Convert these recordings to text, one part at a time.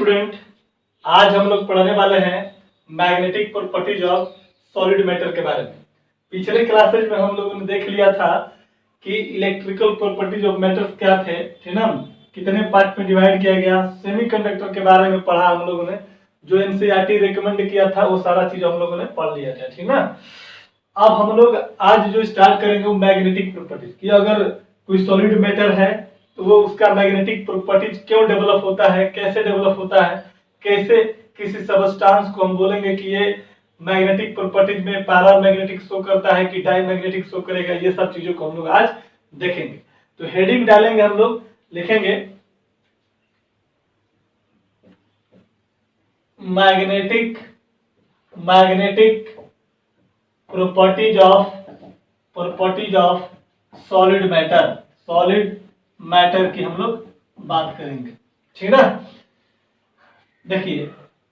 Student, आज हम लोग पढ़ने वाले हैं magnetic properties of solid matter के बारे में। पिछले क्लासेज में हम लोगों ने देख लिया था कि इलेक्ट्रिकल प्रॉपर्टीज ऑफ मैटर्स क्या थे, ठीक ना, कितने पार्ट में डिवाइड किया गया। सेमीकंडक्टर के बारे में पढ़ा हम लोगों ने, जो एनसीईआरटी रिकमेंड किया था वो सारा चीज हम लोगों ने पढ़ लिया था, ठीक ना। अब हम लोग आज जो स्टार्ट करेंगे वो मैग्नेटिक प्रॉपर्टीज की। अगर कोई सॉलिड मैटर है तो वो उसका मैग्नेटिक प्रॉपर्टीज क्यों डेवलप होता है, कैसे डेवलप होता है, कैसे किसी सबस्टांस को हम बोलेंगे कि ये मैग्नेटिक प्रॉपर्टीज में पैरामैग्नेटिक शो करता है कि डायमैग्नेटिक शो करेगा, ये सब चीजों को हम लोग आज देखेंगे। तो हेडिंग डालेंगे, हम लोग लिखेंगे magnetic properties of solid matter की हम लोग बात करेंगे, ठीक ना। देखिए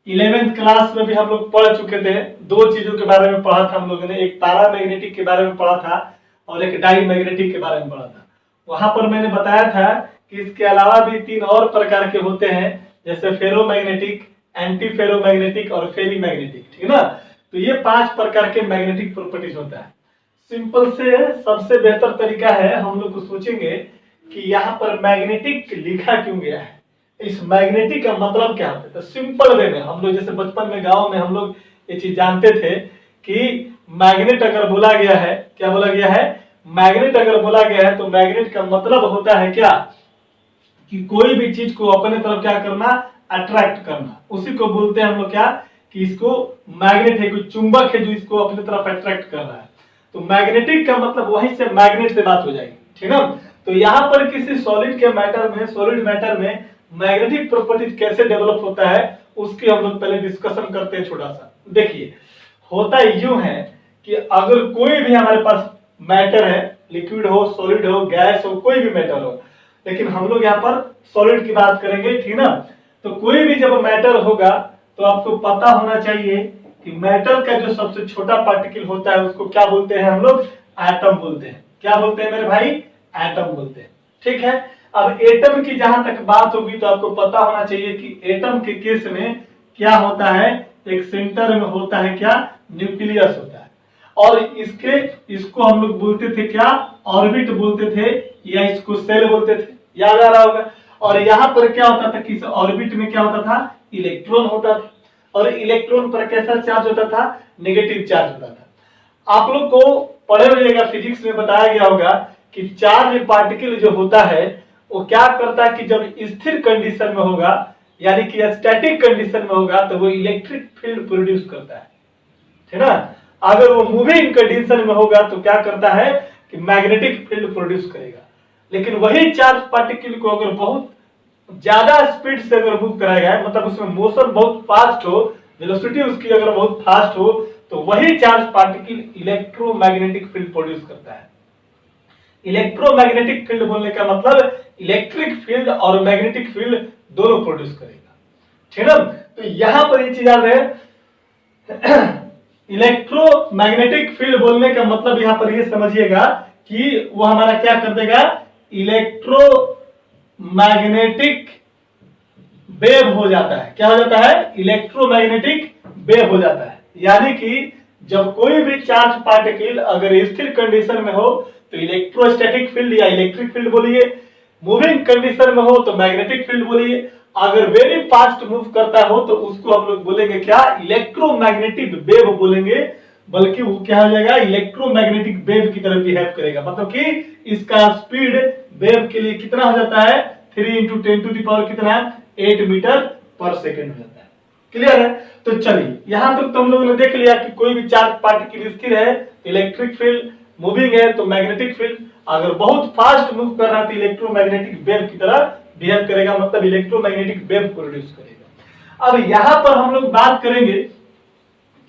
11th क्लास में भी हम लोग पढ़ चुके थे, दो चीजों के बारे में पढ़ा था हम लोगों ने, एक पैरामैग्नेटिक के बारे में पढ़ा था और एक डायमैग्नेटिक के बारे में पढ़ा था। वहां पर मैंने बताया था कि इसके अलावा भी 3 और प्रकार के होते हैं, जैसे फेरोमैग्नेटिक, एंटी फेरोमैग्नेटिक और फेरीमैग्नेटिक, ठीक ना। तो ये 5 प्रकार के मैग्नेटिक प्रॉपर्टीज होता है। सिंपल से सबसे बेहतर तरीका है, हम लोग को सोचेंगे कि यहाँ पर मैग्नेटिक लिखा क्यों गया है, इस मैग्नेटिक का मतलब क्या होता है। तो सिंपल वे में हम लोग जैसे बचपन में गांव में हम लोग ये चीज जानते थे कि मैग्नेट अगर बोला गया है, क्या बोला गया है, मैग्नेट अगर बोला गया है तो मैग्नेट का मतलब होता है क्या, कि कोई भी चीज को अपने तरफ क्या करना, अट्रैक्ट करना। उसी को बोलते हैं हम लोग क्या, कि इसको मैग्नेट है, कोई चुंबक है जो इसको अपने तरफ अट्रैक्ट कर रहा है। तो मैग्नेटिक का मतलब वहीं से मैग्नेट से बात हो जाएगी, ठीक है। तो यहाँ पर किसी सॉलिड मैटर में मैग्नेटिक प्रॉपर्टीज कैसे डेवलप होता है उसकी हम लोग पहले डिस्कशन करते हैं छोटा सा। देखिए होता यूं है कि अगर कोई भी हमारे पास मैटर है, लिक्विड हो, सॉलिड हो, गैस हो, कोई भी मैटर हो, लेकिन हम लोग यहाँ पर सॉलिड की बात करेंगे, ठीक ना। तो कोई भी जब मैटर होगा तो आपको पता होना चाहिए कि मैटर का जो सबसे छोटा पार्टिकल होता है उसको क्या बोलते हैं हम लोग, एटम बोलते हैं। क्या बोलते हैं मेरे भाई, एटम बोलते हैं, ठीक है। अब एटम की जहां तक बात होगी तो आपको पता होना चाहिए कि एटम के केस में क्या होता है, एक सेंटर में होता है क्या, न्यूक्लियस होता है। और इसको हम लोग बोलते थे क्या, ऑर्बिट बोलते थे, या इसको सेल बोलते थे, याद आ रहा होगा। और यहाँ पर क्या होता था कि इस ऑर्बिट में क्या होता था, इलेक्ट्रॉन होता था, और इलेक्ट्रॉन पर कैसा चार्ज होता था, नेगेटिव चार्ज होता था। आप लोग को पढ़े होइएगा, फिजिक्स में बताया गया होगा कि चार्ज पार्टिकल जो होता है वो क्या करता है कि जब स्थिर कंडीशन में होगा, यानी कि स्टैटिक कंडीशन में होगा, तो वो इलेक्ट्रिक फील्ड प्रोड्यूस करता है, ठीक ना। अगर वो मूविंग कंडीशन में होगा तो क्या करता है कि मैग्नेटिक फील्ड प्रोड्यूस करेगा। लेकिन वही चार्ज पार्टिकल को अगर बहुत ज्यादा स्पीड से अगर मूव कराया गया है, मतलब उसमें मोशन बहुत फास्ट हो, वेलोसिटी उसकी अगर बहुत फास्ट हो, तो वही charge particle electromagnetic field produce करता है। इलेक्ट्रोमैग्नेटिक फील्ड बोलने का मतलब इलेक्ट्रिक फील्ड और मैग्नेटिक फील्ड दोनों प्रोड्यूस करेगा, ठीक है। तो यहां पर ये चीज याद है, इलेक्ट्रोमैग्नेटिक फील्ड बोलने का मतलब यहां पर ये समझिएगा कि वो हमारा क्या कर देगा, इलेक्ट्रोमैग्नेटिक वेव हो जाता है। क्या हो जाता है, इलेक्ट्रोमैग्नेटिक वेव हो जाता है। यानी कि जब कोई भी चार्ज पार्टिकल अगर स्थिर कंडीशन में हो तो इलेक्ट्रोस्टैटिक फील्ड या इलेक्ट्रिक फील्ड बोलिए, मूविंग कंडीशन में हो तो मैग्नेटिक फील्ड बोलिए, अगर वेरी फास्ट मूव करता हो तो उसको हम लोग बोलेंगे क्या, इलेक्ट्रोमैग्नेटिक वेव बोलेंगे। बल्कि वो क्या हो जाएगा, इलेक्ट्रोमैग्नेटिक वेव की तरह बिहेव करेगा। मतलब कि इसका स्पीड वेव के लिए कितना हो जाता है, 3 × 10⁻⁸ कितना, 8 मीटर पर सेकेंड हो जाता है। क्लियर है। तो चलिए यहां तक तो हम लोगों ने देख लिया कि कोई भी चार्ज पार्टिकल स्थिर है इलेक्ट्रिक फील्ड, मूविंग है तो मैग्नेटिक फील्ड, अगर बहुत फास्ट मूव कर रहा है तो इलेक्ट्रोमैग्नेटिक वेव की तरह बिहेव करेगा, मतलब इलेक्ट्रोमैग्नेटिक वेव प्रोड्यूस करेगा। अब यहां पर हम लोग बात करेंगे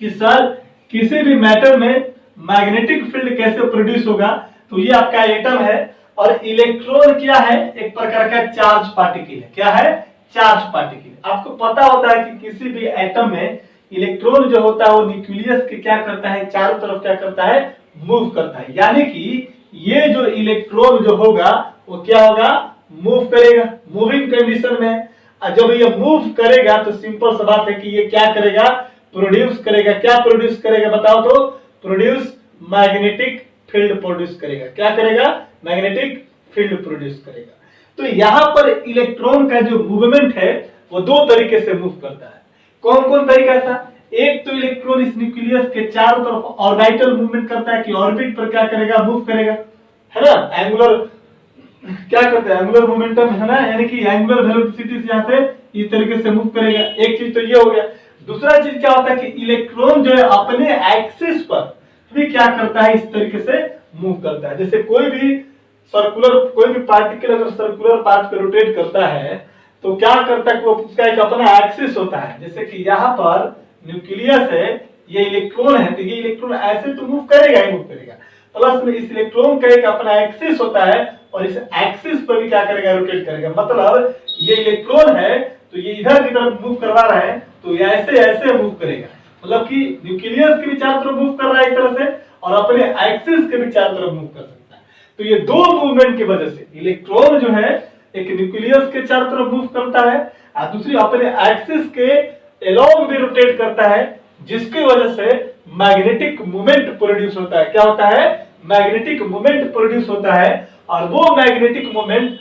कि सर किसी भी मैटर में मैग्नेटिक फील्ड कैसे प्रोड्यूस होगा। तो ये आपका एटम है और इलेक्ट्रॉन क्या है, एक प्रकार का चार्ज पार्टिकल है। क्या है, चार्ज पार्टिकल। आपको पता होता है कि किसी भी एटम में इलेक्ट्रॉन जो होता है वो न्यूक्लियस के क्या करता है, चारों तरफ क्या करता है, मूव करता है। यानी कि ये जो इलेक्ट्रॉन जो होगा वो क्या होगा, मूव करेगा, मूविंग कंडीशन में। जब ये मूव करेगा तो सिंपल सा बात है कि ये क्या करेगा, प्रोड्यूस करेगा। क्या प्रोड्यूस करेगा बताओ तो, प्रोड्यूस मैग्नेटिक फील्ड प्रोड्यूस करेगा। क्या करेगा, मैग्नेटिक फील्ड प्रोड्यूस करेगा। तो यहां पर इलेक्ट्रॉन का जो मूवमेंट है वो दो तरीके से मूव करता है। कौन कौन तरीका था, एक तो इलेक्ट्रॉन इस न्यूक्लियस के चारों तरफ ऑर्बिटल मूवमेंट करता है कि ऑर्बिट पर क्या करेगा, मूव करेगा, है ना। एंगुलर क्या करता है, एंगुलर मोमेंटम है ना, यानी कि एंगुलर वेलोसिटी से यहां से इस तरीके से मूव करेगा। एक चीज तो ये हो गया। दूसरा चीज क्या होता है कि इलेक्ट्रॉन जो है अपने एक्सिस पर भी क्या करता है, इस तरीके से मूव करता है। जैसे कोई भी पार्टिकल अगर सर्कुलर पाथ पे रोटेट करता है तो क्या करता है कि वो उसका एक अपना एक्सिस होता है। जैसे कि यहाँ पर न्यूक्लियस है, ये इलेक्ट्रॉन है, तो ये इलेक्ट्रॉन ऐसे तो मूव करेगा ही मूव करेगा, प्लस में इस इलेक्ट्रॉन का एक अपना एक्सिस होता है और इस एक्सिस पर भी क्या करेगा, रोटेट करेगा। मतलब ये इलेक्ट्रॉन है तो ये इधर की तरफ मूव करवा रहा है तो ये ऐसे ऐसे मूव करेगा। मतलब कि न्यूक्लियस के भी चारों तरफ मूव कर रहा है एक तरह से और अपने एक्सिस के भी चारों तरफ मूव कर सकता है। तो ये दो मूवमेंट की वजह से इलेक्ट्रॉन जो है एक न्यूक्लियस के चारों तरफ मूव करता है और दूसरी अपने एक्सिस के एलोंग भी रोटेट करता है, जिसकी वजह से मैग्नेटिक मोमेंट प्रोड्यूस होता है। क्या होता है, मैग्नेटिक मोमेंट प्रोड्यूस होता है। और वो मैग्नेटिक मोमेंट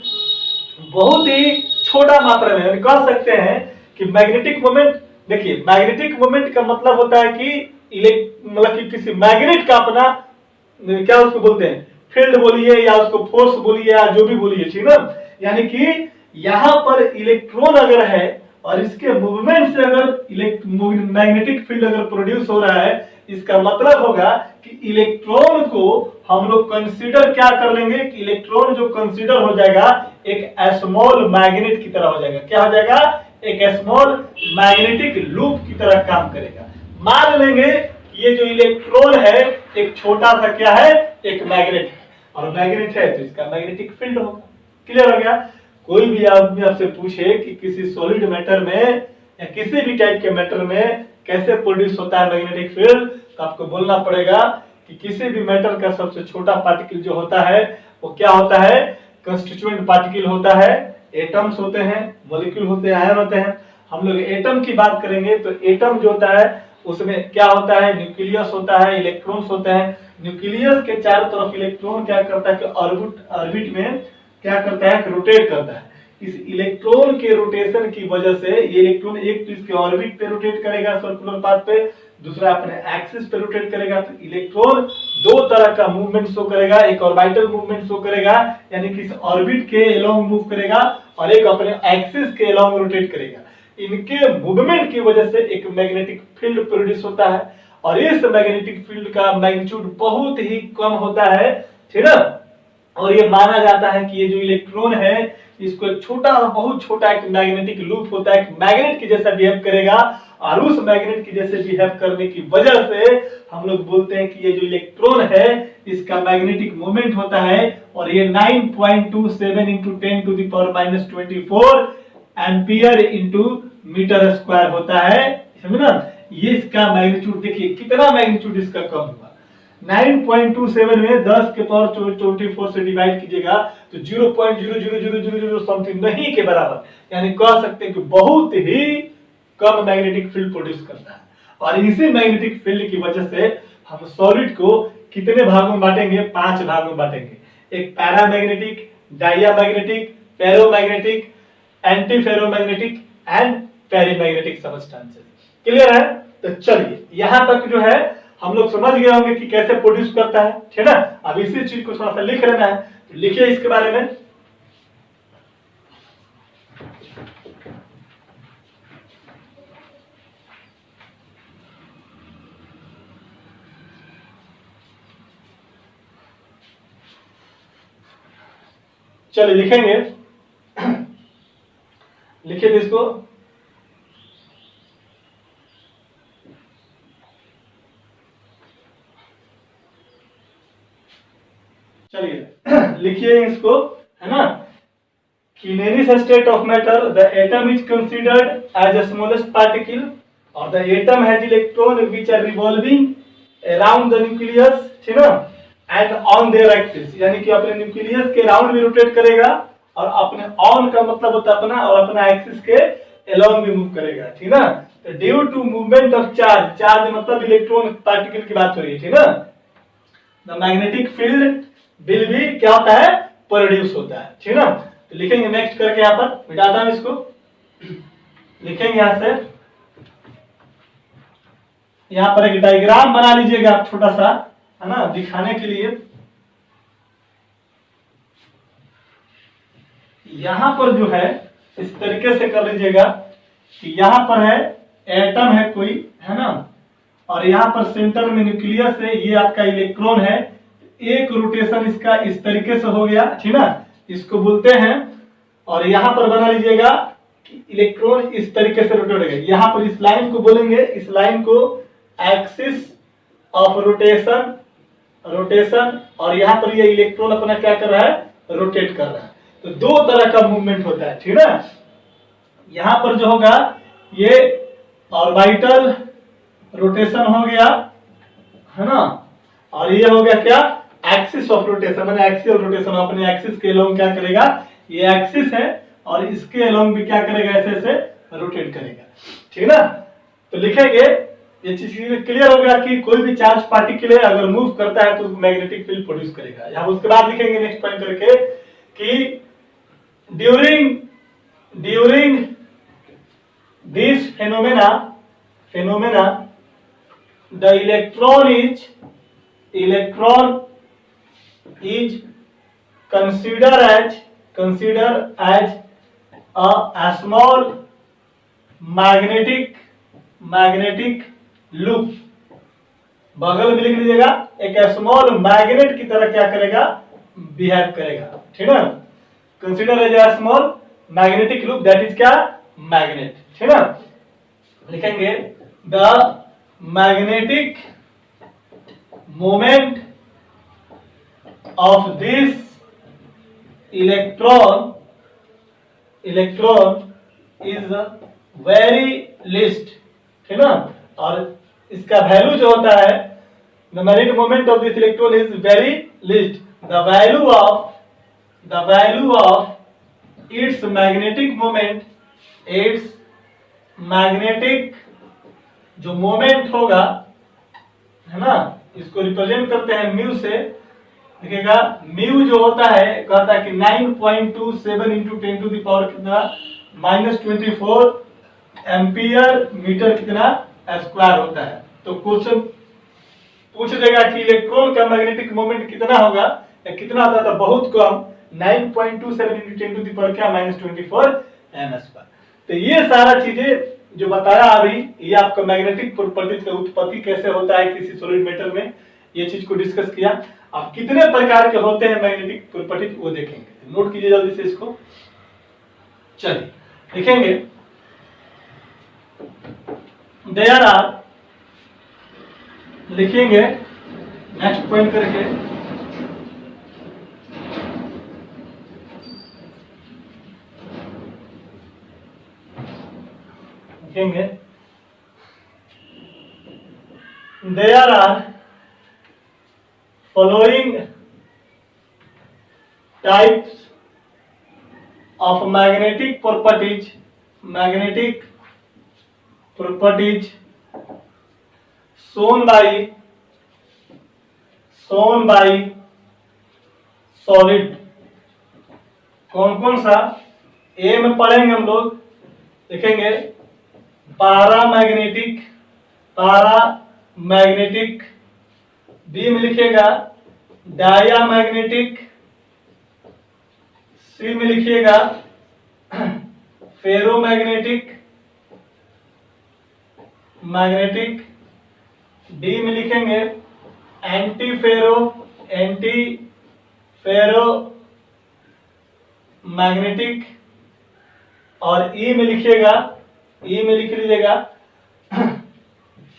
बहुत ही छोटा मात्रा में, कह सकते हैं कि मैग्नेटिक मोमेंट, देखिए मैग्नेटिक मोमेंट का मतलब होता है कि मतलब कि किसी मैग्नेट का अपना क्या उसको बोलते हैं, फील्ड बोलिए या उसको फोर्स बोलिए या जो भी बोलिए, ठीक ना। यानी कि यहां पर इलेक्ट्रॉन अगर है और इसके मूवमेंट से अगर मैग्नेटिक फील्ड अगर प्रोड्यूस हो रहा है, इसका मतलब होगा कि इलेक्ट्रॉन को हम लोग कंसीडर क्या कर लेंगे कि इलेक्ट्रॉन जो कंसीडर हो जाएगा एक स्मॉल मैग्नेट की तरह हो जाएगा। क्या हो जाएगा, एक स्मॉल मैग्नेटिक लूप की तरह काम करेगा। मान लेंगे कि ये जो इलेक्ट्रॉन है एक छोटा सा क्या है, एक मैग्नेट है, और मैग्नेट है तो इसका मैग्नेटिक फील्ड होगा। क्लियर हो गया। कोई भी आदमी आपसे पूछे कि किसी सॉलिड मैटर में या किसी भी टाइप के मैटर में कैसे प्रोड्यूस होता है मैग्नेटिक फील्ड, तो आपको बोलना पड़ेगा कि किसी भी मैटर का सबसे छोटा पार्टिकल जो होता है वो क्या होता है, कंस्टिट्यूएंट पार्टिकल होता है। एटम्स होते हैं, मॉलिक्यूल होते हैं, आयन होते हैं। हम लोग एटम की बात करेंगे तो एटम जो होता है उसमें क्या होता है, न्यूक्लियस होता है, इलेक्ट्रॉन्स होते हैं। न्यूक्लियस के चारों तरफ इलेक्ट्रॉन क्या करता है कि ऑर्बिट में क्या करता है, रोटेट करता है। इस इलेक्ट्रॉन के रोटेशन की वजह से ये इलेक्ट्रॉन एक तो इसके ऑर्बिट पे रोटेट करेगा सर्कुलर पाथ पे, दूसरा अपने एक्सिस पे रोटेट करेगा। तो इलेक्ट्रॉन दो तरह का मूवमेंट शो करेगा, एक ऑर्बिटल मूवमेंट शो करेगा यानी कि इस ऑर्बिट के अलोंग मूव करेगा और एक अपने एक्सिस के अलोंग रोटेट करेगा। इनके मूवमेंट की वजह से एक मैग्नेटिक फील्ड प्रोड्यूस होता है और इस मैग्नेटिक फील्ड का मैग्नीट्यूड बहुत ही कम होता है, ठीक है। और ये माना जाता है कि ये जो इलेक्ट्रॉन है इसको एक छोटा, बहुत छोटा एक मैग्नेटिक लूप होता है, मैग्नेट की जैसा बिहेव करेगा और उस मैग्नेट की जैसे बिहेव करने की वजह से हम लोग बोलते हैं कि ये जो इलेक्ट्रॉन है इसका मैग्नेटिक मोमेंट होता है और ये 9.27 into 10 to the power -24 ampere into meter square होता है, समझना। ये इसका मैग्नीट्यूड देखिए कितना मैग्नीट्यूड इसका कम हुआ। 9.27 में 10 के पावर 24 से डिवाइड कीजिएगा तो 0.00000 समथिंग नहीं के बराबर, यानी कह सकते हैं कि बहुत ही कम मैग्नेटिक फील्ड प्रोड्यूस करता है। और इसी मैग्नेटिक फील्ड की वजह से हम सॉलिड को कितने भागों में बांटेंगे, 5 भागों में बांटेंगे। एक paramagnetic, diamagnetic, ferromagnetic, antiferromagnetic and ferrimagnetic substances. Clear है। तो चलिए यहां तक जो है हम लोग समझ गए होंगे कि कैसे प्रोड्यूस करता है, ठीक है ना। अब इसी चीज को थोड़ा सा लिख लेना है, तो लिखिए इसके बारे में। चलिए लिखेंगे, लिखिए इसको। चलिए लिखिए इसको, है ना। In any state of matter, the atom is considered as the smallest particle, or the atom has electrons which are revolving around the nucleus, ठीक है ना, and on their axis, यानी कि अपने न्यूक्लियस के राउंड भी रोटेट करेगा और अपने ऑन का मतलब होता है अपना, और अपना एक्सिस के अलोंग भी मूव करेगा, ठीक ना। तो due to movement of charge, charge मतलब इलेक्ट्रॉन पार्टिकल की बात हो रही है, ठीक ना। द मैग्नेटिक फील्ड विल भी क्या होता है, प्रोड्यूस होता है, ठीक ना। तो लिखेंगे नेक्स्ट करके, यहाँ पर मिटाता हूं इसको, लिखेंगे यहां से, यहां पर एक डायग्राम बना लीजिएगा आप छोटा सा, है ना, दिखाने के लिए। यहां पर जो है इस तरीके से कर लीजिएगा कि यहां पर है एटम है कोई, है ना, और यहां पर सेंटर में न्यूक्लियस है, ये आपका इलेक्ट्रॉन है। एक रोटेशन इसका इस तरीके से हो गया, ठीक ना, इसको बोलते हैं। और यहां पर बना लीजिएगा कि इलेक्ट्रॉन इस तरीके से रोटेट होगा, यहां पर इस लाइन को बोलेंगे, इस लाइन को एक्सिस ऑफ रोटेशन, रोटेशन, और यहां पर ये इलेक्ट्रॉन अपना क्या कर रहा है, रोटेट कर रहा है। तो दो तरह का मूवमेंट होता है, ठीक ना। यहां पर जो होगा ये ऑर्बिटल रोटेशन हो गया, है ना, और ये हो गया क्या, एक्सिस ऑफ रोटेशन, मैंने एक्सियल रोटेशन, अपने एक्सिस के अलोंग क्या करेगा, ये एक्सिस है और इसके अलोंग भी क्या करेगा, ऐसे ऐसे रोटेट करेगा, ठीक ना। तो लिखेंगे, ये चीज क्लियर हो गया कि कोई भी चार्ज पार्टिकल अगर मूव करता है तो मैग्नेटिक फील्ड प्रोड्यूस करेगा। यहाँ उसके बाद लिखेंगे नेक्स्ट पॉइंट करके कि during this phenomena the electron is considered as a small magnetic loop, बगल में लिख लीजिएगा, एक स्मॉल मैग्नेट की तरह क्या करेगा, बिहेव करेगा, ठीक है। Consider as a small magnetic loop, that is क्या, मैग्नेट, ठीक है। लिखेंगे the magnetic moment of this electron is very least, ठीक ना। और इसका वैल्यू जो होता है, the magnetic moment of this electron is very least, the value of its magnetic moment, its magnetic जो मोमेंट होगा, है ना, इसको रिप्रेजेंट करते हैं म्यू से, देखिएगा म्यू जो होता है, कहता है कि 9.27 इंटू 10 टू द पावर कितना, -24 एम्पियर मीटर कितना स्क्वायर होता है। तो क्वेश्चन पूछ देगा कि इलेक्ट्रॉन का मैग्नेटिक मोमेंट कितना होगा, या कितना होता था, बहुत कम, 9.27 इंटू 10 टू द पावर क्या, -24 एम स्क्वायर। तो ये सारा चीजें जो बताया अभी, ये आपका मैग्नेटिक प्रॉपर्टीज का उत्पत्ति कैसे होता है किसी सॉलिड मेटल में, ये चीज को डिस्कस किया। अब कितने प्रकार के होते हैं मैग्नेटिक प्रॉपर्टीज वो देखेंगे, नोट कीजिए जल्दी से इसको। चलिए लिखेंगे, देयर आर, लिखेंगे नेक्स्ट पॉइंट करके, लिखेंगे there are following types of magnetic properties shown by solid। कौन कौन सा, ए में पढ़ेंगे हम लोग, लिखेंगे पैरामैग्नेटिक, बी में लिखिएगा डायामैग्नेटिक, सी में लिखिएगा फेरोमैग्नेटिक, डी में लिखेंगे एंटी फेरो मैग्नेटिक, और ई में लिखिएगा, ई में लिख लीजिएगा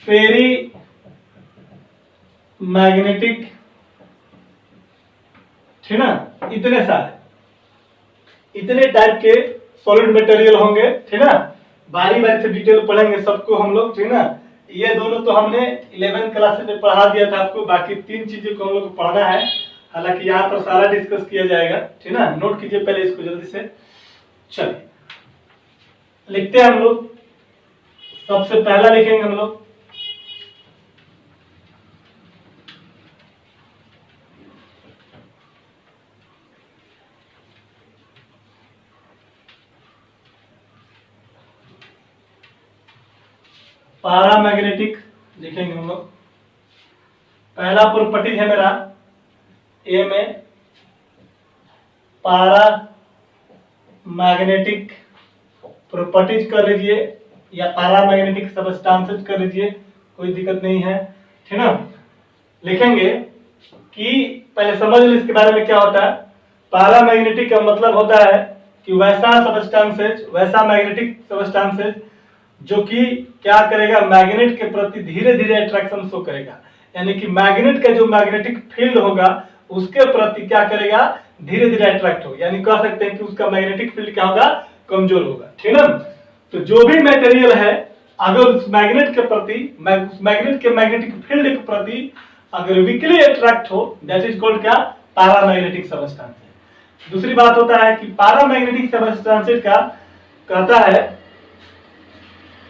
फेरी मैग्नेटिक, ठीक ना। इतने सारे, इतने टाइप के सॉलिड मटेरियल होंगे, ठीक ना। बारी बारी से डिटेल पढ़ेंगे सबको हम लोग, ठीक ना। ये दोनों तो हमने 11th क्लास में पढ़ा दिया था आपको, बाकी तीन चीजों को हम लोग पढ़ना है। हालांकि यहाँ पर सारा डिस्कस किया जाएगा, ठीक ना। नोट कीजिए पहले इसको जल्दी से। चलिए लिखते हैं हम लोग। सबसे पहला लिखेंगे हम लोग पारामैग्नेटिक, लिखेंगे हम लोग। पहला प्रॉपर्टी है मेरा ए में पारा मैग्नेटिक प्रॉपर्टीज कर लीजिए या पारामैग्नेटिक सबस्टांसेस कर लीजिए, कोई दिक्कत नहीं है, ठीक ना। लिखेंगे कि पहले समझ लो इसके बारे में क्या होता है। पारामैग्नेटिक का मतलब होता है कि वैसा सबस्टांसेस, वैसा मैग्नेटिक सबस्टांसेस जो कि क्या करेगा, मैग्नेट के प्रति धीरे धीरे अट्रैक्शन शो करेगा। यानी कि मैग्नेट का जो मैग्नेटिक फील्ड होगा उसके प्रति क्या करेगा, धीरे धीरे अट्रैक्ट होगा। यानी कह सकते हैं कि उसका मैग्नेटिक फील्ड क्या होगा, कमजोर होगा, ठीक ना। तो जो भी मटेरियल है अगर उस मैग्नेट के प्रति, मैग्नेट के मैग्नेटिक फील्ड के प्रति अगर वीकली अट्रैक्ट हो, दैट इज कॉल्ड क्या, पारामैग्नेटिक सबस्टांस। दूसरी बात होता है कि पारामैग्नेटिक सबस्टांसेस का कहता है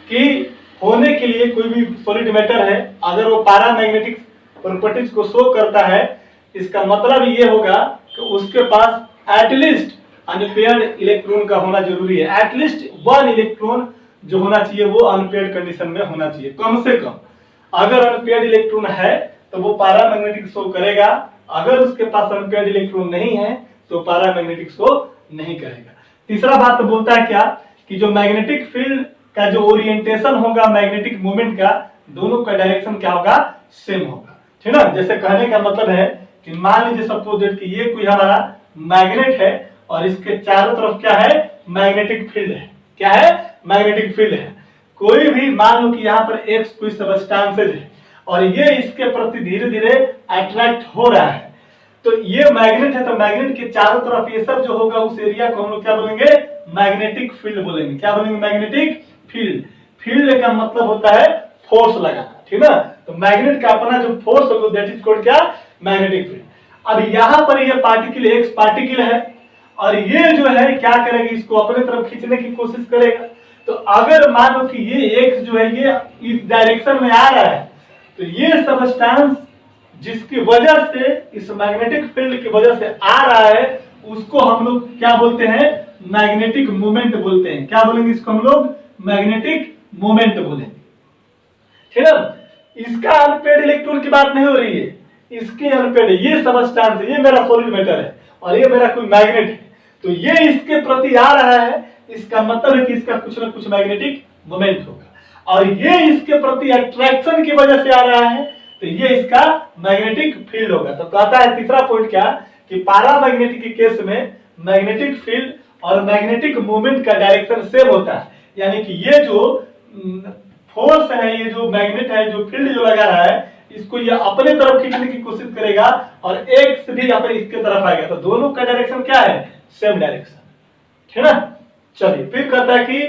कि होने के लिए कोई भी सॉलिड मैटर है अगर वो पारामैग्नेटिक प्रॉपर्टीज को शो करता है, इसका मतलब ये होगा कि उसके पास एटलीस्ट अनपेयर्ड इलेक्ट्रॉन का होना जरूरी है। एटलीस्ट 1 इलेक्ट्रॉन जो होना चाहिए वो अनपेयर्ड कंडीशन में होना चाहिए, कम से कम। अगर अनपेयर्ड इलेक्ट्रॉन है तो वो पारामैग्नेटिक शो करेगा, अगर उसके पास अनपेयर्ड इलेक्ट्रॉन नहीं है तो पारामैग्नेटिक शो नहीं करेगा। तीसरा बात तो बोलता है क्या कि जो मैग्नेटिक फील्ड का जो ओरिएंटेशन होगा मैग्नेटिक मोमेंट का, दोनों का डायरेक्शन क्या होगा, सेम होगा, ठीक ना। जैसे कहने का मतलब है कि मान लीजिए सपोज दैट कि ये कोई हमारा मैग्नेट है और इसके चारों तरफ क्या है, मैग्नेटिक फील्ड है। क्या है, मैग्नेटिक फील्ड है। कोई भी मान लो कि यहाँ पर एक कोई सबस्टांसेस है और ये इसके प्रति धीरे धीरे अट्रैक्ट हो रहा है, तो ये मैग्नेट है, तो मैग्नेट के चारों तरफ ये सब जो होगा उस एरिया को हम लोग क्या बोलेंगे, मैग्नेटिक फील्ड बोलेंगे। क्या बोलेंगे, मैग्नेटिक फील्ड। फील्ड का मतलब होता है फोर्स लगाना, ठीक ना। तो मैग्नेट का अपना जो फोर्स होगा दैट इज कॉल्ड क्या, मैग्नेटिक फील्ड। अब यहाँ पर ये पार्टिकल एक्स पार्टिकल है और ये जो है क्या करेगा, इसको अपने तरफ खींचने की कोशिश करेगा। तो अगर मान लो कि ये एक्स जो है ये इस डायरेक्शन में आ रहा है, तो ये सबस्टांस जिसकी वजह से इस मैग्नेटिक फील्ड की वजह से आ रहा है उसको हम लोग क्या बोलते हैं, मैग्नेटिक मोमेंट बोलते हैं। क्या बोलेंगे इसको हम लोग, मैग्नेटिक मोमेंट बोलेंगे, ठीक है। इसका अनपेयर्ड इलेक्ट्रॉन की बात नहीं हो रही है, इसके अनपेयर्ड, ये सबस्टांस, ये मेरा सॉलिड मैटर है और ये मेरा कोई मैग्नेट है, तो ये इसके प्रति आ रहा है, इसका मतलब है कि इसका कुछ ना कुछ मैग्नेटिक मोमेंट होगा और ये इसके प्रति अट्रैक्शन की वजह से आ रहा है, तो ये इसका मैग्नेटिक फील्ड होगा। तो कहता है तीसरा पॉइंट क्या कि पारामैग्नेटिक के केस में मैग्नेटिक फील्ड और मैग्नेटिक मोमेंट का डायरेक्शन सेम होता है। यानी कि ये जो फोर्स है, ये जो मैग्नेट है, जो फील्ड जो लगा रहा है, इसको ये अपने तरफ खींचने की कोशिश करेगा और एक्स भी अपने इसके तरफ आएगा, तो दोनों का डायरेक्शन क्या है, सेम डायरेक्शन, ठीक है ना। चलिए फिर कहता है कि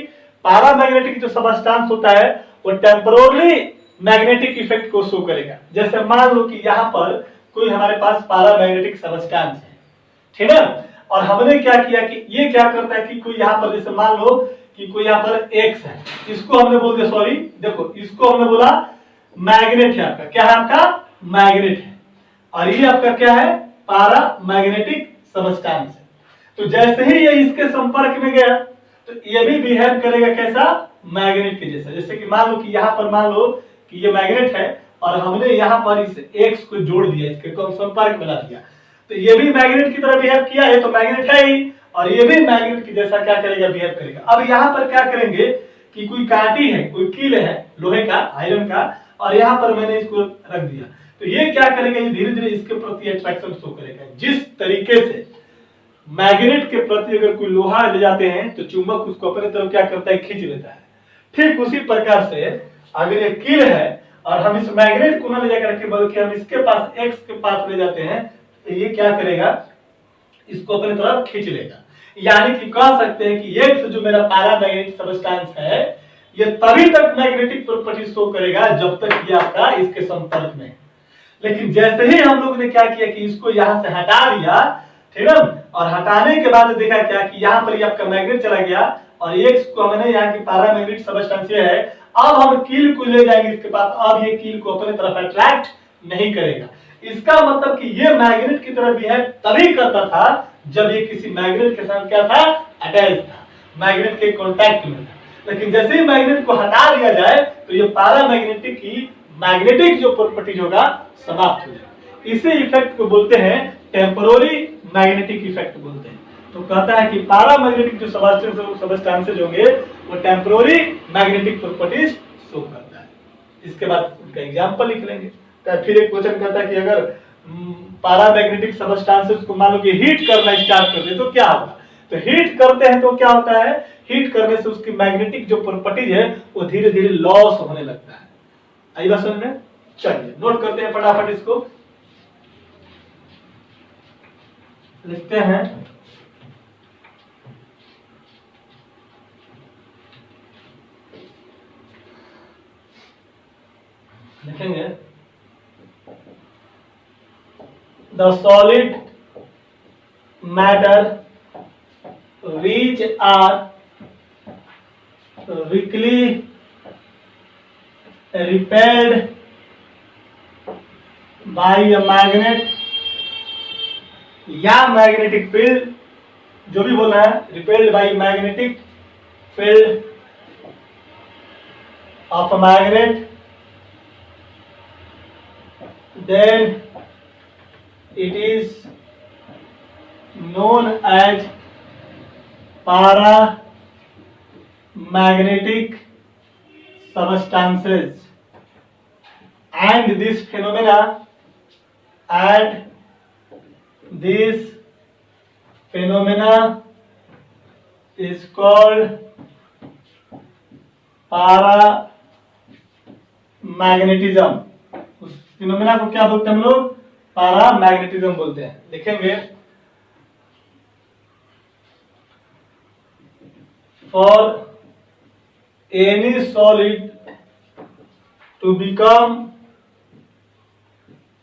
पारामैग्नेटिक जो सबस्टांस होता है वो टेम्पररी मैग्नेटिक इफेक्ट को शो करेगा। जैसे मान लो कि यहाँ पर कोई हमारे पास पारामैग्नेटिक सबस्टांस है, ठीक है, और हमने क्या किया कि ये क्या करता है कि कोई यहाँ पर जैसे मान लो कि कोई यहाँ पर एक्स है, इसको हमने बोल दिया, सॉरी देखो इसको हमने बोला मैग्नेट है आपका, क्या है आपका, मैग्नेट है, और ये आपका क्या है, पारामैग्नेटिक सबस्टांस है। तो जैसे ही ये इसके संपर्क में गया तो ये भी बिहेव करेगा कैसा, मैग्नेट के जैसा। जैसे कि मान लो कि यहाँ पर मान लो कि ये मैग्नेट है और हमने यहाँ पर इस एक्स को जोड़ दिया, इसके संपर्क में ला दिया, तो ये भी मैग्नेट की तरह बिहेव किया है, तो मैग्नेट है ही, और ये भी मैग्नेट की जैसा क्या करेगा, बिहेव करेगा। अब यहाँ पर क्या करेंगे कि कोई कांटी है, कोई कील है लोहे का, आयरन का, और यहाँ पर मैंने इसको रख दिया, तो ये क्या करेगा, ये धीरे धीरे इसके प्रति अट्रैक्शन शो करेगा। जिस तरीके से मैग्नेट के प्रति अगर कोई लोहा ले जाते हैं तो चुंबक उसको अपने तरफ क्या करता है, खींच लेता है, ठीक उसी प्रकार से अगर ये कील है और हम इस मैग्नेट को न ले जाकर के बल्कि हम इसके पास एक्स के पास ले जाते हैं, तो ये क्या करेगा, इसको अपने तरफ खींच लेगा। यानी कि कह सकते हैं कि एक्स जो मेरा पैरामैग्नेटिक सबस्टेंस है ये तभी तक मैग्नेटिक प्रॉपर्टी शो करेगा जब तक ये आपका इसके संपर्क में। लेकिन जैसे ही हम लोग ने क्या किया कि इसको यहाँ से हटा दिया, ठीक है, और हटाने के बाद देखा क्या कि यहाँ पर ये आपका मैग्नेट चला गया और X को हमने यहाँ की पैरामैग्नेटिक सबस्टेंशिया है, अब हम कील को ले जाएंगे इसके पास, अब ये कील को अपने तरफ अट्रैक्ट नहीं करेगा। इसका मतलब कि ये मैग्नेट की तरह बिहेव तभी करता था जब ये किसी मैग्नेट के साथ क्या था, अटैच था, मैग्नेट के कांटेक्ट में था। लेकिन जैसे ही मैग्नेट को हटा दिया जाए तो ये पैरामैग्नेटिक की मैग्नेटिक जो प्रॉपर्टीज होगा समाप्त हो जाएगा। इसी इफेक्ट को बोलते हैं टेम्पोररी मैग्नेटिक इफेक्ट बोलते हैं। तो कहता है कि पैरामैग्नेटिक जो सबस्टेंसेज होंगे वो टेम्पोररी मैग्नेटिक प्रॉपर्टीज शो करता है। इसके बाद उनका एग्जांपल लिख लेंगे। तो फिर एक क्वेश्चन कहता है कि अगर पैरामैग्नेटिक सबस्टेंसेज को मान लो कि हीट करना स्टार्ट कर दे तो क्या होगा। तो हीट करते हैं तो क्या होता है, हीट करने से उसकी मैग्नेटिक जो प्रॉपर्टीज है वो धीरे धीरे लॉस होने लगता है। आई बात समझ में? चलिए नोट करते हैं फटाफट इसको, लिखते हैं। लिखेंगे the solid matter which are weakly repelled by a magnet या मैग्नेटिक फील्ड, जो भी बोलना है, repelled by magnetic field of a magnet, then it is known as paramagnetic substances, and this phenomena is called paramagnetism। उस phenomena को क्या बोलते हैं हम लोग, पैरामैग्नेटिज्म बोलते हैं। लिखेंगे for any solid to become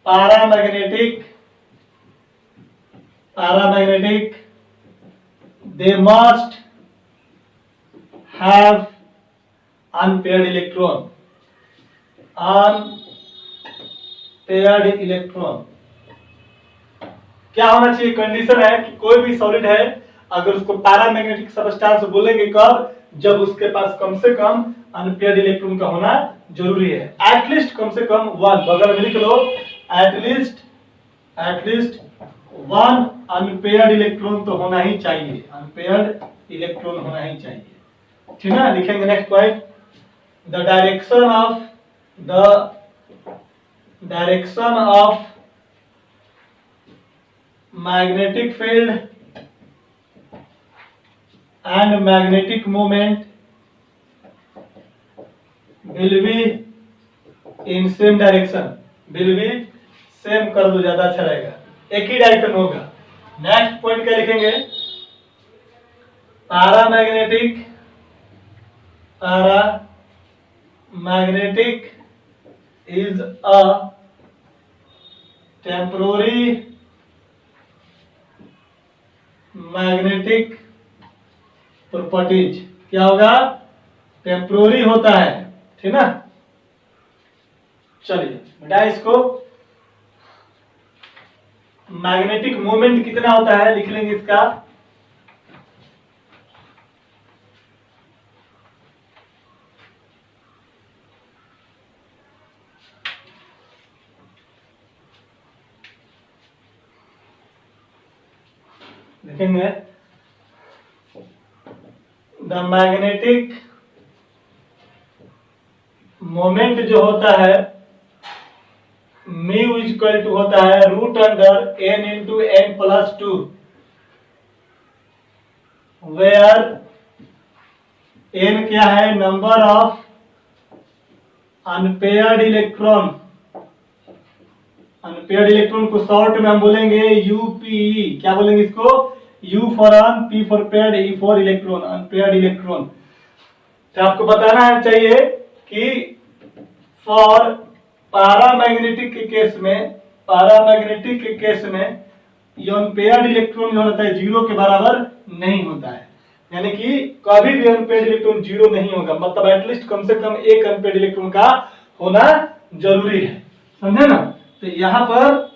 paramagnetic they must have unpaired electron। क्या होना चाहिए, कंडीशन है कि कोई भी सॉलिड है अगर उसको पैरामैग्नेटिक सबस्टेंस बोलेंगे कब, जब उसके पास कम से कम अनपेयर्ड इलेक्ट्रॉन का होना जरूरी है। एटलीस्ट कम से कम वन, बगल में लिख लो, एटलीस्ट वन अनपेयर्ड इलेक्ट्रॉन तो होना ही चाहिए, अनपेयर्ड इलेक्ट्रॉन होना ही चाहिए, ठीक है। लिखेंगे next point, the direction of magnetic field and magnetic moment will be in same direction, will be same कर दो, ज्यादा अच्छा रहेगा, एक ही डायरेक्शन होगा। नेक्स्ट पॉइंट क्या लिखेंगे, paramagnetic is a temporary magnetic properties. क्या होगा, टेम्पोररी होता है, ठीक ना। चलिए बेटा इसको, मैग्नेटिक मोमेंट कितना होता है लिख लेंगे इसका, लिखेंगे द मैग्नेटिक मोमेंट जो होता है म्यू इक्वल टू होता है root under n into n plus 2, where n क्या है, number of unpaired electron. Unpaired electron को शॉर्ट में हम बोलेंगे यूपीई, क्या बोलेंगे इसको, U for un, P for paired, E for electron, unpaired electron. तो आपको बताना है चाहिए कि फॉर पैरामैग्नेटिक के केस में ये अनपेयर्ड इलेक्ट्रॉन जो होता है जीरो के बराबर नहीं होता है, यानी कि कभी भी अनपेयर्ड इलेक्ट्रॉन जीरो नहीं होगा, मतलब एटलीस्ट कम से कम एक अनपेयर्ड इलेक्ट्रॉन का होना जरूरी है, समझे ना। तो यहाँ पर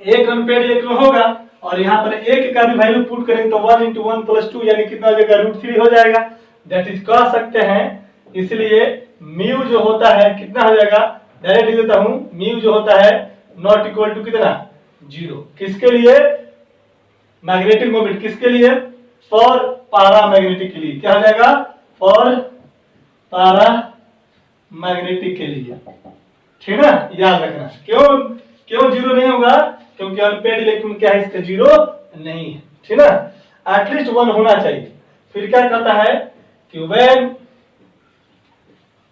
एक अनपेयर्ड इलेक्ट्रॉन होगा और यहाँ पर एक का भी वैल्यू पुट करेंगे तो 1 × 1 + 2 यानी कितना हो जाएगा √3 हो जाएगा, दैट इज कह सकते हैं। इसलिए म्यू जो होता है कितना हो जाएगा, डायरेक्ट लिख देता हूं, म्यू जो होता है नॉट इक्वल टू कितना 0, किसके लिए मैग्नेटिक मोमेंट, किसके लिए फॉर पैरामैग्नेटिक के लिए, क्या हो जाएगा फॉर पैरामैग्नेटिक के लिए, ठीक है ना, याद रखना। क्यों जीरो नहीं होगा, क्योंकि अनपेयर्ड इलेक्ट्रॉन क्या है इसका जीरो नहीं है, ठीक है ना, एटलीस्ट 1 होना चाहिए। फिर क्या कहता है कि when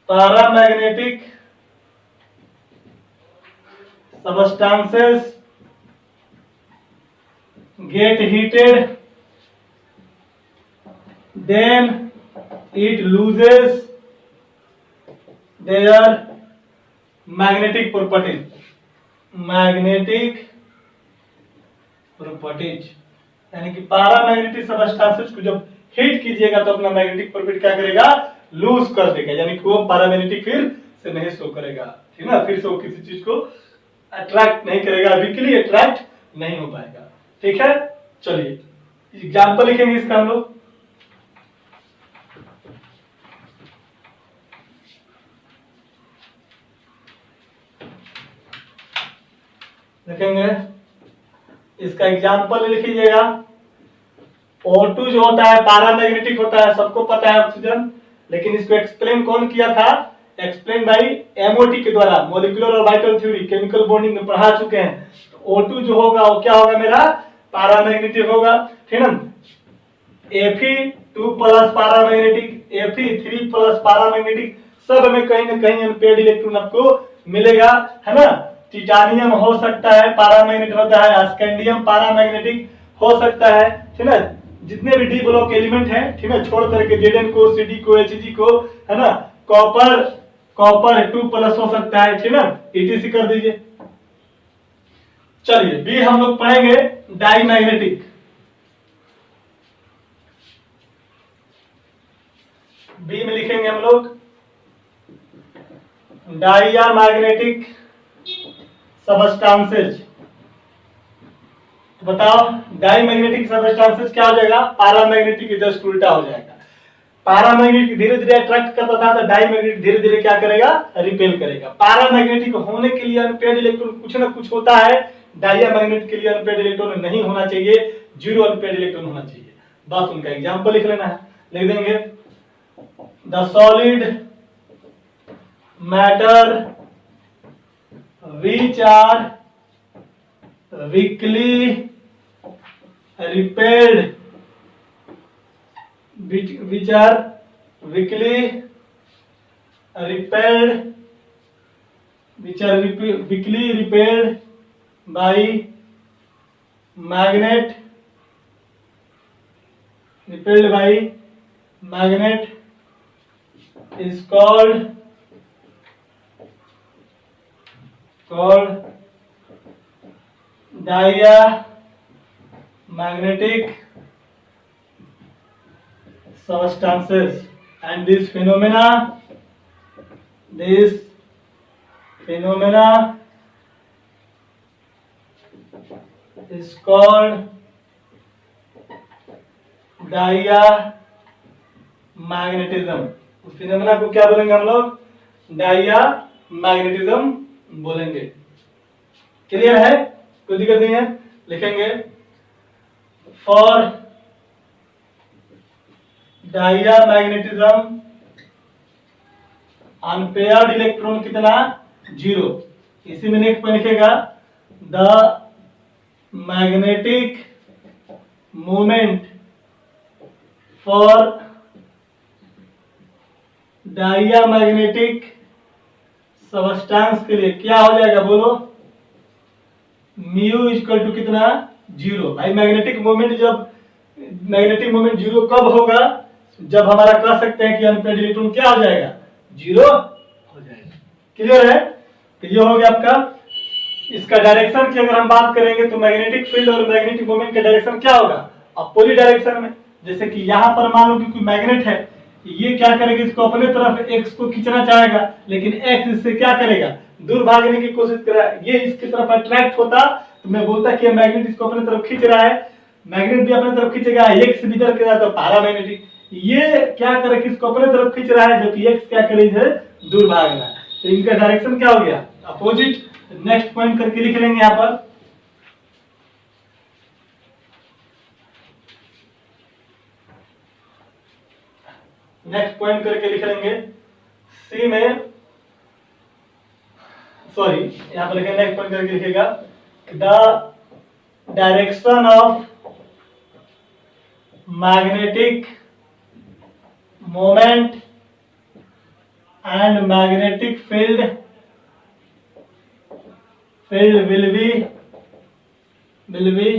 paramagnetic substances get heated then it loses their magnetic properties, यानी कि पैरामैग्नेटिक सबस्टेंसेस को जब हीट कीजिएगा तो अपना मैग्नेटिक प्रॉपर्टी क्या करेगा, लूज कर देगा, यानी कि वो पैरामैग्नेटिक फिर से नहीं शो करेगा, ठीक है ना, फिर से वो किसी चीज को अट्रैक्ट नहीं करेगा, वीकली अट्रैक्ट नहीं हो पाएगा, ठीक है। चलिए एग्जाम्पल लिखेंगे इसका हम लोग, लिखेंगे इसका एग्जाम्पल लिख लीजिएगा। O2 जो होता है पैरामैग्नेटिक होता है, सबको पता है ऑक्सीजन, लेकिन इसको एक्सप्लेन कौन किया था, एक्सप्लेन बाय MOT के द्वारा, molecular orbital theory, chemical bonding में पढ़ा चुके हैं। तो O2 जो होगा वो क्या होगा, मेरा पैरामैग्नेटिक होगा, ठीक है ना। Fe2+ पैरामैग्नेटिक, Fe3+ पैरामैग्नेटिक, सब में कहीं ना कहीं अनपेयर्ड इलेक्ट्रॉन आपको मिलेगा, है ना। टिटानियम हो सकता है पैरामैग्नेटिक होता है, स्कैंडियम पैरामैग्नेटिक हो सकता है, ठीक है, जितने भी डी ब्लॉक एलिमेंट हैं, ठीक है, छोड़ करके Zn को, Cd को, Hg को, है ना, कॉपर 2+ हो सकता है, ठीक है ना, etc कर दीजिए। चलिए बी हम लोग पढ़ेंगे डाईमैग्नेटिक। बी में लिखेंगे हम लोग डायमैग्नेटिक सबस्टेंसेज। बताओ डायमैग्नेटिक सबस्टेंसेज क्या हो जाएगा, पैरामैग्नेटिक के जस्ट उल्टा हो जाएगा। पैरामैग्नेटिक धीरे धीरे अट्रैक्ट करता था, तो डायमैग्नेटिक धीरे धीरे क्या करेगा, रिपेल करेगा। पैरामैग्नेटिक होने के लिए अनपेयर्ड इलेक्ट्रॉन कुछ ना कुछ होता है, डायमैग्नेटिक के लिए अनपेयर्ड इलेक्ट्रॉन नहीं होना चाहिए, जीरो अनपेयर्ड इलेक्ट्रॉन होना चाहिए। बस उनका एग्जांपल लिख लेना है, लिख देंगे the solid matter which are weakly repelled, which are weakly repelled by magnet, is called diamagnetic substances, and this phenomena is called diamagnetism. उस फिनोमेना को क्या बोलेंगे हम लोग, डायमैग्नेटिज्म बोलेंगे। क्लियर है, कोई दिक्कत नहीं है। लिखेंगे फॉर डायमैग्नेटिज्म अनपेयर्ड इलेक्ट्रॉन कितना, 0। इसी में नेक्स्ट पे लिखेगा the magnetic moment for diamagnetic substance के लिए क्या हो जाएगा, बोलो, म्यू इक्वल टू कितना, 0। भाई मैग्नेटिक मोमेंट 0 कब होगा, जब हमारा कह सकते हैं कि अनपेयर्ड इलेक्ट्रॉन क्या हो जाएगा, 0 हो जाएगा। क्लियर है। तो ये हो गया आपका। इसका डायरेक्शन की अगर हम बात करेंगे तो मैग्नेटिक फील्ड और मैग्नेटिक मोमेंट का डायरेक्शन क्या होगा, अपोजिट डायरेक्शन में। जैसे कि यहाँ पर मान लो कि कोई मैग्नेट है, ये क्या करेगा, इसको अपने तरफ एक्स को खींचना चाहेगा, लेकिन एक्स इससे क्या करेगा, दूर भागने की कोशिश करेगा। ये इसकी तरफ अट्रैक्ट होता तो मैं बोलता कि मैग्नेट इसको अपने तरफ खींच रहा है, मैग्नेट भी अपने तरफ खींचेगा, एक्स भी इधर करेगा तो पैरामैग्नेटिक। ये क्या करे कि इसको अपने तरफ खींच रहा है, जबकि एक्स क्या करे, इधर दूर भाग रहा है। तो इनका डायरेक्शन क्या हो गया, अपोजिट। नेक्स्ट पॉइंट करके लिख लेंगे यहां पर। नेक्स्ट पॉइंट करके लिख लेंगे सी में, सॉरी यहां पर लिखेंगे, नेक्स्ट पॉइंट करके लिखेगा the direction of magnetic moment and magnetic field will be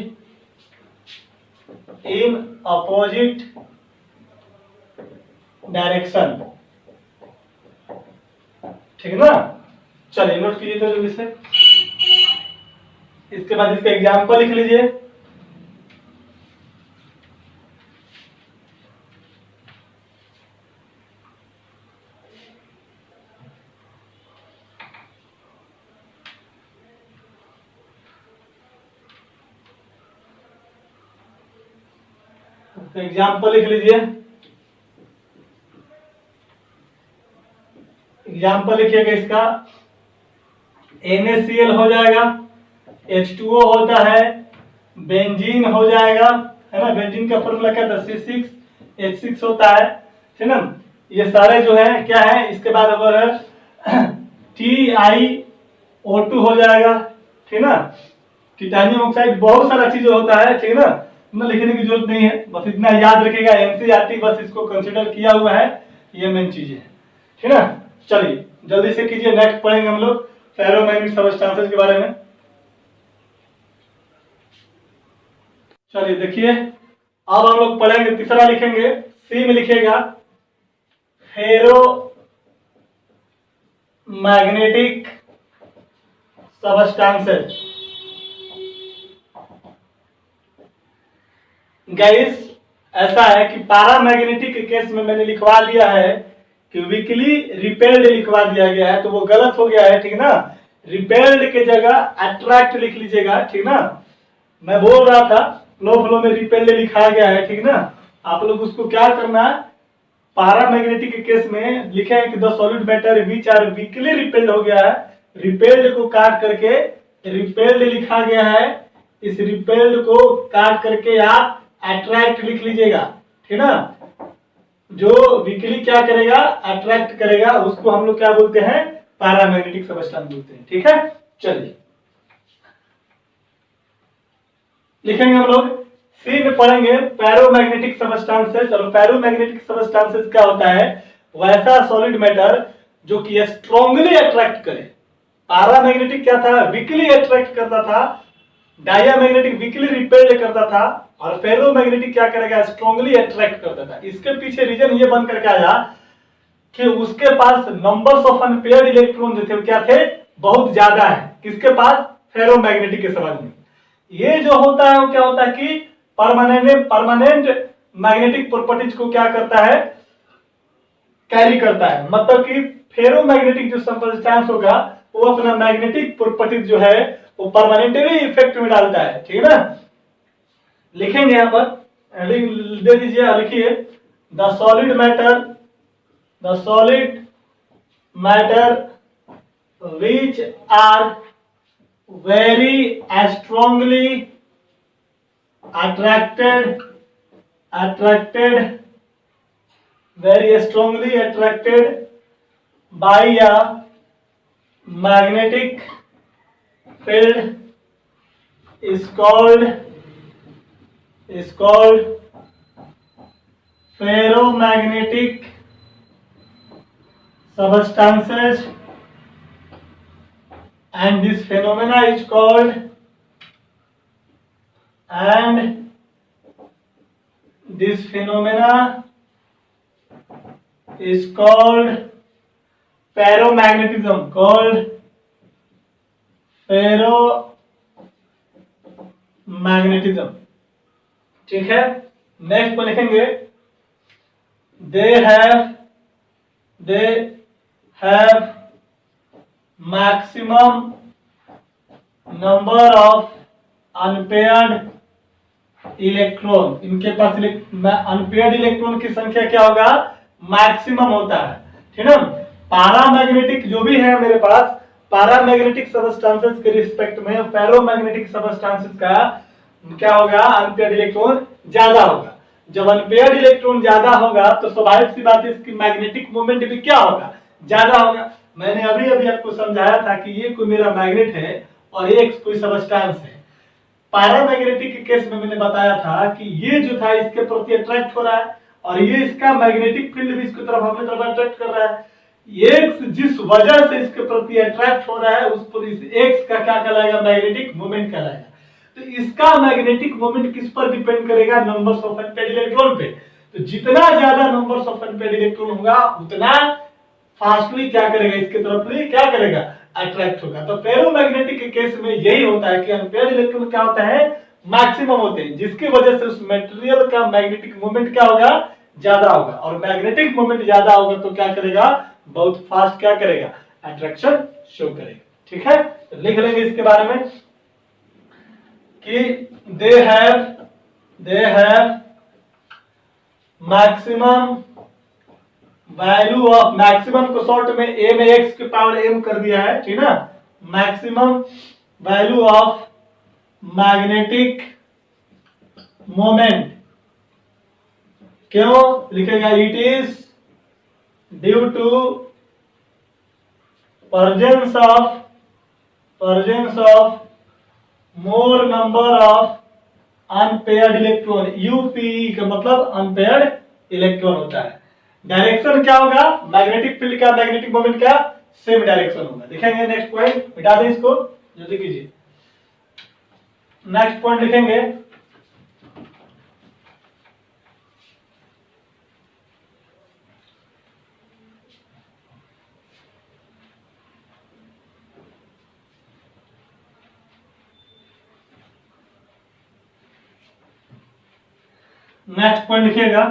in opposite direction। ठीक है ना, चलिए नोट कीजिए तो जल्दी से। इसके बाद इसका एग्जाम्पल लिख लीजिए। एग्जाम्पल लिख लीजिए। एग्जाम्पल लिखिएगा इसका, NaCl हो जाएगा, H2O होता है, बेंजीन हो जाएगा, है ना, बेंजीन का फॉर्मूला क्या था, C6H6 होता है, ठीक ना। ये सारे जो है क्या है, इसके बाद अगर TiO2 हो जाएगा, ठीक ना, टाइटेनियम ऑक्साइड, बहुत सारा चीज होता है, ठीक ना, लिखने की जरूरत नहीं है, बस इतना याद रखिएगा, एनसीईआरटी बस इसको कंसीडर किया हुआ है, ये मेन चीज है, ठीक ना। चलिए जल्दी से कीजिए, नेक्स्ट पढ़ेंगे हम लोग फेरोमैग्नेटिक सबस्टेंसेस के बारे में। चलिए देखिए, अब हम लोग पढ़ेंगे, तीसरा लिखेंगे, सी में लिखेगा फेरो मैग्नेटिक सबस्टेंसेस। गाइस ऐसा है कि पैरामैग्नेटिक के केस में मैंने लिखवा दिया है कि वीकली रिपेल्ड लिखवा दिया गया है, तो वो गलत हो गया है, ठीक ना। रिपेल्ड के जगह अट्रैक्ट लिख लीजिएगा, ठीक ना। मैं बोल रहा था फ्लो में रिपेल्ड लिखा गया है, ठीक ना। आप लोग उसको क्या करना है, पैरामैग्नेटिक के केस में लिखे हैं कि the solid matter which are weakly repelled हो गया है, रिपेल्ड को काट करके रिपेल्ड लिखा गया है, इस रिपेल्ड को काट करके आप अट्रैक्ट लिख लीजिएगा, ठीक ना। जो वीकली क्या करेगा, अट्रैक्ट करेगा, उसको हम लोग क्या बोलते हैं, पैरामैग्नेटिक सबस्टेंस बोलते हैं, ठीक है। चलिए लिखेंगे हम लोग, सी में पढ़ेंगे फेरोमैग्नेटिक सबस्टेंसेस। और फेरोमैग्नेटिक सबस्टेंसेस क्या होता है, वैसा सॉलिड मैटर जो कि स्ट्रांगली अट्रैक्ट करे। पैरामैग्नेटिक क्या था, वीकली अट्रैक्ट करता था, डायमैग्नेटिक वीकली रिपेल्ड करता था, और फेरोमैग्नेटिक क्या करेगा, स्ट्रांगली अट्रैक्ट करता था। इसके पीछे रीजन ये बन करके आया कि उसके पास नंबर्स ऑफ अनपेयर्ड इलेक्ट्रॉन जो थे क्या थे, बहुत ज्यादा है, किसके पास, फेरोमैग्नेटिक के संबंध में। ये जो होता है वो क्या होता है कि परमानेंट मैग्नेटिक प्रॉपर्टीज को क्या करता है, कैरी करता है। मतलब कि फेरोमैग्नेटिक जो सबस्टेंस होगा वो अपना मैग्नेटिक प्रॉपर्टीज जो है वो परमानेंटली इफेक्ट में डालता है, ठीक है ना। लिखेंगे यहां पर, दे दीजिए, लिखिए the solid matter which are very strongly attracted by a magnetic field is called ferromagnetic substances, and this phenomena is called ferromagnetism, ferro magnetism. ठीक है, नेक्स्ट पर लिखेंगे they have maximum number of unpaired electron. इनके पास unpaired electron की संख्या क्या होगा, मैक्सिमम होता है। ठीक है, पैरामैग्नेटिक जो भी है मेरे पास, पैरामैग्नेटिक सबस्टेंसेस के रिस्पेक्ट में फेरोमैग्नेटिक सबस्टेंसेस का क्या होगा, अनपेयर्ड इलेक्ट्रॉन ज्यादा होगा। जब अनपेयर्ड इलेक्ट्रॉन ज्यादा होगा तो स्वाभाविक सी बात है इसकी मैग्नेटिक मोमेंट भी क्या होगा, ज्यादा होगा। मैंने अभी अभी आपको समझाया था कि ये कोई मेरा मैग्नेट है और ये कोई सबस्टेंस है। पैरामैग्नेटिक के केस में मैंने बताया था कि ये जो था इसके प्रति अट्रैक्ट हो रहा है और ये इसका मैग्नेटिक फील्ड भी इसकी तरफ अपनी तरफ अट्रैक्ट कर रहा है। एक्स जिस वजह से इसके प्रति अट्रैक्ट हो रहा है उस पर इस एक्स का क्या कहलाएगा, मैग्नेटिक मोमेंट कहलाएगा। तो इसका मैग्नेटिक मोमेंट किस पर डिपेंड करेगा, नंबर्स ऑफ अनपेयर्ड इलेक्ट्रॉन पे। तो जितना ज्यादा नंबर्स ऑफ अनपेयर्ड इलेक्ट्रॉन होगा उतना फास्टली क्या करेगा, इसके तरफ क्या करेगा, अट्रैक्ट होगा। तो फेरोमैग्नेटिक के केस में यही होता है कि अनपेयर्ड इलेक्ट्रॉन क्या होता है, मैक्सिमम होते हैं, जिसकी वजह से उस मटेरियल का मैग्नेटिक मोमेंट क्या होगा, ज्यादा होगा। और मैग्नेटिक मोमेंट ज्यादा होगा तो क्या करेगा, बहुत फास्ट क्या करेगा, अट्रैक्शन शो करेगा। ठीक है, तो लिख लेंगे इसके बारे में कि they have maximum value of, maximum को शॉर्ट में a में x की पावर m कर दिया है, ठीक ना। Maximum value of magnetic moment, क्यों लिखेगा, it is due to presence of more number of unpaired electron। UPE का मतलब अनपेयर्ड इलेक्ट्रॉन होता है। डायरेक्शन क्या होगा, मैग्नेटिक फील्ड का मैग्नेटिक मोमेंट का सेम डायरेक्शन होगा। देखेंगे नेक्स्ट पॉइंट, मिटा दें इसको, जल्दी कीजिए। नेक्स्ट पॉइंट लिखेंगे नेक्स्ट पॉइंट लिखिएगा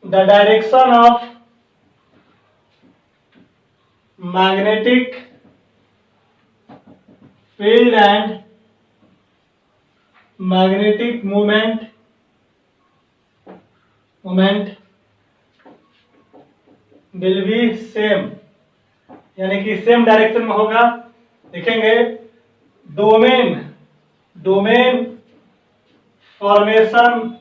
the direction of magnetic field and magnetic movement will be same, यानी कि सेम डायरेक्शन में होगा। देखेंगे domain formation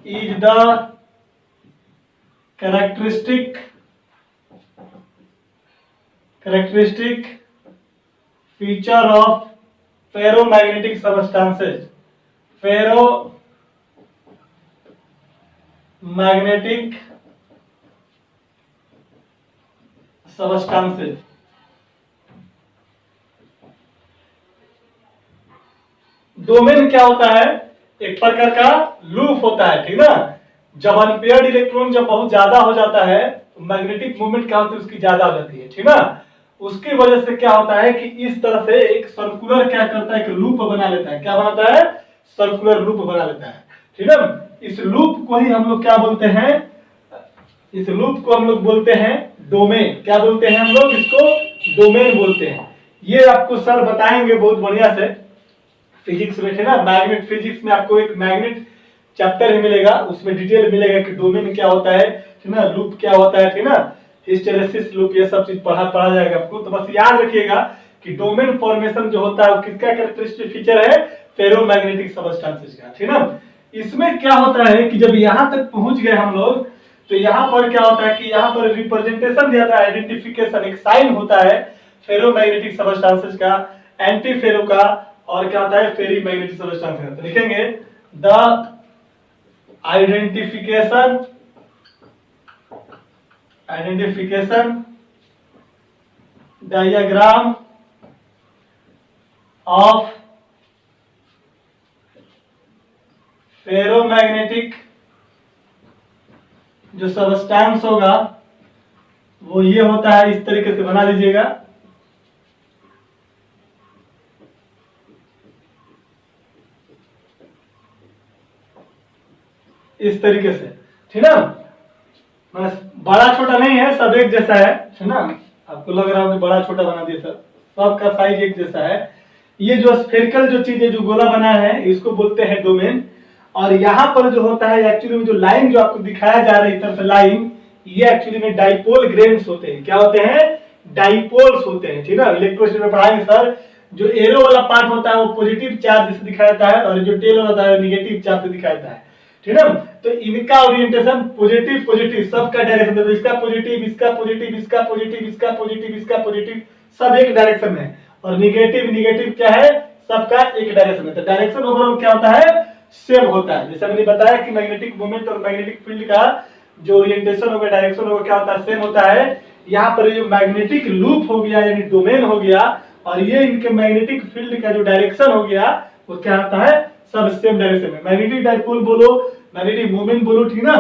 is the characteristic feature of ferromagnetic substances। ferromagnetic substances domain क्या होता है, एक प्रकार का लूप होता है, ठीक ना। जब अनपेयर्ड इलेक्ट्रॉन जब बहुत ज्यादा हो जाता है तो मैग्नेटिक मूवमेंट क्या होती है, उसकी ज्यादा हो जाती है, ठीक ना। उसकी वजह से क्या होता है कि इस तरह से एक सर्कुलर क्या करता है, एक लूप बना लेता है। क्या बनाता है, सर्कुलर लूप बना लेता है, ठीक ना। इस लूप को ही हम लोग क्या बोलते हैं, इस लूप को हम लोग बोलते हैं डोमेन। क्या बोलते हैं हम लोग इसको, डोमेन बोलते हैं। ये आपको सर बताएंगे बहुत बढ़िया से फिजिक्स में, है ना। मैग्नेट फिजिक्स में आपको एक मैग्नेट चैप्टर ही मिलेगा, उसमें डिटेल मिलेगा कि डोमेन क्या होता है, ठीक ना, लूप क्या होता है, ठीक ना, हिस्टेरेसिस लूप, ये सब चीज पढ़ा जाएगा आपको। तो बस याद रखिएगा कि डोमेन फॉर्मेशन जो होता है वो किसका कैरेक्टरिस्टिक फीचर है, फेरोमैग्नेटिक सबस्टेंसेस का, ठीक ना। इसमें क्या होता है कि जब यहां तक पहुंच गए हम लोग तो यहाँ पर क्या होता है कि यहाँ पर रिप्रेजेंटेशन दिया था, आइडेंटिफिकेशन, एक साइन होता है फेरोमैग्नेटिक सबस्टेंसेस का, एंटी फेरो का, और क्या होता है, फेरी मैग्नेटिक सबस्टेंस। तो लिखेंगे the identification diagram of ferromagnetic जो सबस्टेंस होगा वो ये होता है, इस तरीके से बना लीजिएगा। इस तरीके से, ठीक है। बड़ा छोटा नहीं है, सब एक जैसा है ना। आपको लग रहा है बड़ा छोटा बना दिया सर, सबका साइज एक जैसा है। ये जो स्फेरिकल जो चीज है, जो गोला बना है, इसको बोलते हैं डोमेन। और यहाँ पर जो होता है एक्चुअली में, जो लाइन जो आपको दिखाया जा रहा है इस तरफ से लाइन, ये एक्चुअली में डाइपोल ग्रेन्स होते हैं। क्या होते हैं? डाइपोल्स होते हैं, ठीक है। इलेक्ट्रोस्टैटिक में पढ़ाएंगे सर, जो एरो वाला पार्ट होता है वो पॉजिटिव चार्ज से दिखाया जाता है, और जो टेल होता है निगेटिव चार्ज से दिखाया जाता है, ठीक है। तो इनका ओरिएंटेशन पॉजिटिव पॉजिटिव, सबका डायरेक्शन देखो, इसका पॉजिटिव, इसका पॉजिटिव, इसका पॉजिटिव, इसका पॉजिटिव, इसका पॉजिटिव, सब एक डायरेक्शन में। और निगेटिव निगेटिव क्या है? सबका एक डायरेक्शन में। तो डायरेक्शन ओवरऑल क्या होता है? सेम होता है। जैसे मैंने बताया कि मैग्नेटिक मोमेंट और मैग्नेटिक फील्ड का जो ओरिएंटेशन होगा, डायरेक्शन होगा, क्या होता है? सेम होता है। यहाँ पर जो मैग्नेटिक लूप हो गया यानी डोमेन हो गया, और ये इनके मैग्नेटिक फील्ड का जो डायरेक्शन हो गया, वो क्या होता है? सब सेम डायरेक्शन में। मैग्नेटिक डाइपोल बोलो, मैग्नेटिक मोमेंट बोलो, ठीक ना।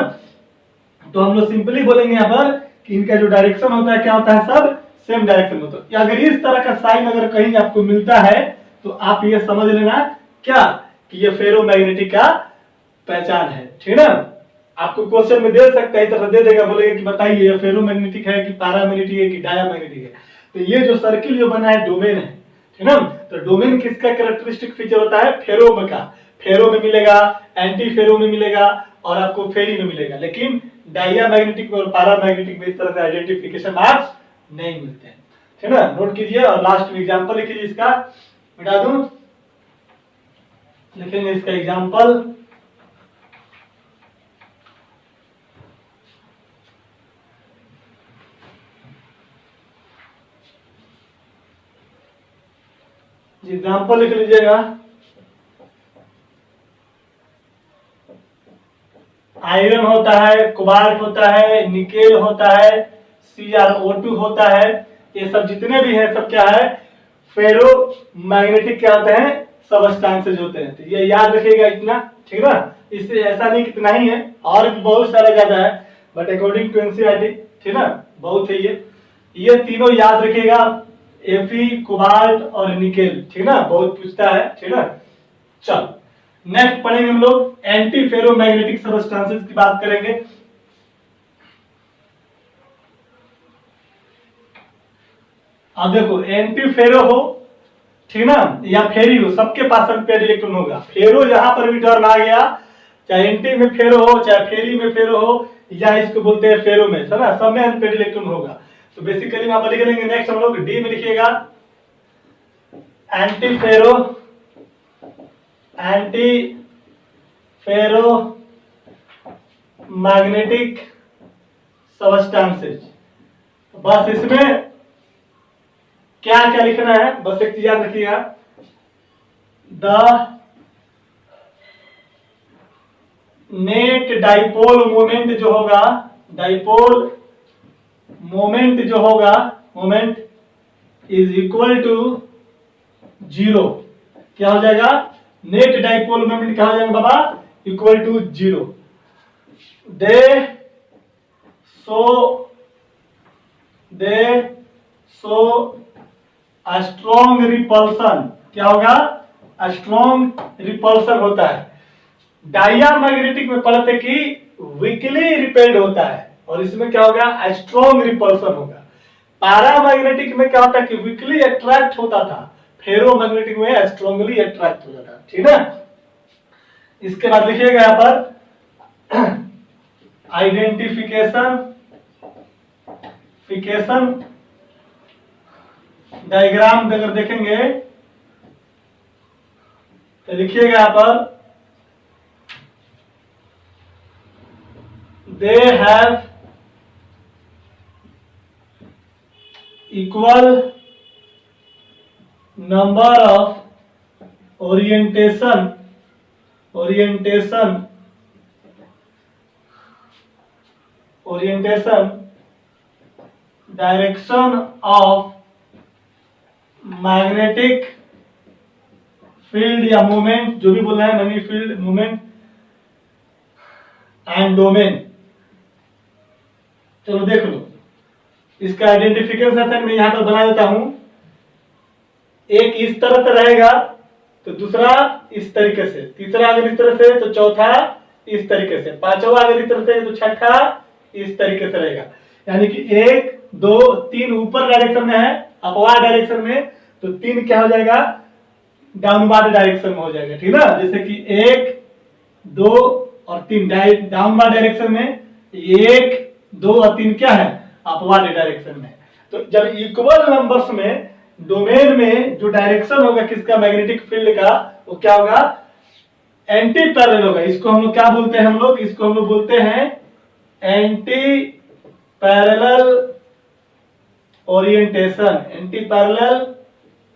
तो हम लोग सिंपली बोलेंगे यहाँ पर कि इनका जो डायरेक्शन होता है, क्या होता है? सब सेम डायरेक्शन में। तो अगर इस तरह का साइन अगर कहीं आपको मिलता है, तो आप ये समझ लेना क्या, कि ये फेरोमैग्नेटिक का पहचान है, ठीक ना। आपको क्वेश्चन में दे सकता है, तरह दे देगा, बोलेगा कि बताइए ये फेरोमैग्नेटिक है कि पैरामैग्नेटिक है कि डायामैग्नेटिक है। तो ये जो सर्किल जो बना है डोमेन है, ठीक ना। तो डोमेन किसका कैरेक्टरिस्टिक फीचर होता है? फेरो में का। फेरो में मिलेगा, एंटी फेरो में मिलेगा, और आपको फेरी में मिलेगा। लेकिन डायामैग्नेटिक में और पैरामैग्नेटिक में इस तरह से आइडेंटिफिकेशन मार्क्स नहीं मिलते हैं, ठीक है। नोट कीजिए और लास्ट में एग्जांपल लिखिए। इसका मिटा दूं, लिखेंगे इसका एग्जांपल। एग्जांपल लिख लीजिएगा। आयरन होता है, कोबाल्ट होता है, निकेल होता है, CrO2 होता है। ये सब जितने भी हैं सब क्या है? फेरो मैग्नेटिक क्या होते हैं? सबस्टांसेस होते हैं। तो ये याद रखिएगा इतना, ठीक है। इससे ऐसा नहीं कितना ही है, और भी बहुत सारा ज्यादा है, बट अकॉर्डिंग टू एनसीईआरटी, ठीक है, बहुत है ये तीनों याद रखिएगा। Fe, कोबाल्ट और निकेल, ठीक ना, बहुत पूछता है, ठीक है। चल नेक्स्ट पढ़ेंगे हम लोग एंटी फेरोमैग्नेटिक सबस्टांसेस की बात करेंगे। अब देखो, एंटी फेरो हो, ठीक ना, या फेरी हो, सबके पास अनपेयर्ड इलेक्ट्रॉन होगा। फेरो यहां पर भी टर्म आ गया, चाहे एंटी में फेरो हो, चाहे फेरी में फेरो हो, या इसको बोलते हैं फेरो में, है ना, सब में अनपेयर्ड इलेक्ट्रॉन होगा। तो बेसिकली वहां पर लिख लेंगे। नेक्स्ट हम लोग डी में लिखिएगा anti ferro, anti ferro magnetic substances. बस इसमें क्या क्या लिखना है, बस एक चीज याद रखिएगा, द नेट डाइपोल मोमेंट जो होगा, डाइपोल मोमेंट जो होगा, मोमेंट इज इक्वल टू 0। क्या हो जाएगा? नेट डाइपोल मोमेंट क्या हो जाएगा बाबा? Equal to 0। They so strong repulsion, क्या होगा? स्ट्रॉन्ग रिपल्सन होता है। डायामैग्नेटिक में पढ़ते कि वीकली रिपेल्ड होता है, और इसमें क्या होगा? स्ट्रॉन्ग रिपल्सन होगा। पैरामैग्नेटिक में क्या होता है कि वीकली अट्रैक्ट होता था, फेरोमैग्नेटिक में स्ट्रांगली अट्रैक्ट हो जाता है, ठीक है। इसके बाद लिखिएगा यहां पर आइडेंटिफिकेशन डायग्राम अगर देखेंगे तो लिखिएगा यहां पर they have equal number of orientation direction of magnetic field या मूवमेंट, जो भी बोलना है, magnetic field, movement and domain. चलो देख लो, इसका आइडेंटिफिकेशन मैं यहाँ पर बना देता हूं। एक इस तरह से रहेगा तो दूसरा इस तरीके से, तीसरा अगर इस तरह से तो चौथा इस तरीके से, पांचवा अगर इस तरह से तो छठा इस तरीके से रहेगा। यानी कि 1 2 3 ऊपर डायरेक्शन में है, अपवार्ड डायरेक्शन में, तो 3 क्या हो जाएगा, डाउनवर्ड डायरेक्शन में हो जाएगा। ठीक ना, जैसे कि 1 2 और 3 डाउनवर्ड डायरेक्शन में, 1 2 और 3 क्या है, अपवर्ड डायरेक्शन में। तो जब इक्वल नंबर्स में डोमेन में जो डायरेक्शन होगा किसका, मैग्नेटिक फील्ड का, वो क्या होगा, एंटी पैरेलल होगा। इसको हम लोग क्या बोलते हैं, इसको हम लोग बोलते हैं anti parallel orientation, anti parallel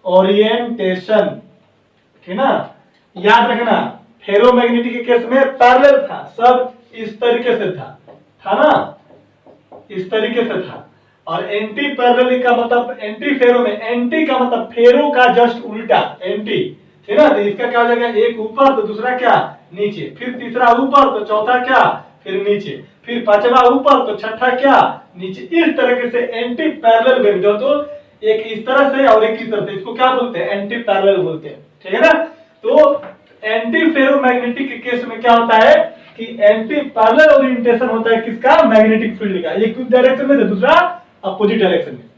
orientation. ठीक ना, याद रखना फेरोमैग्नेटिक के केस में पैरेलल था, सब इस तरीके से था ना, इस तरीके से था। और एंटी पैरेलल का मतलब एंटी फेरो में, एंटी का मतलब फेरो का जस्ट उल्टा, एंटी। ठीक ना, तो इसका क्या हो जाएगा, एक ऊपर तो दूसरा क्या नीचे, फिर तीसरा ऊपर तो चौथा क्या फिर नीचे, फिर पांचवा ऊपर तो छठा क्या नीचे। इस तरीके से एंटी पैरेलल में जो तो एक इस तरह से और एक इस तरह से, इसको क्या बोलते हैं, एंटी पैरेलल बोलते हैं। ठीक है ना, तो एंटी फेरोमैग्नेटिक के केस में क्या होता है कि एंटी पैरेलल ओरिएंटेशन होता है किसका, मैग्नेटिक फील्ड का, एक डायरेक्शन में तो दूसरा अपोजिट डायरेक्शन में।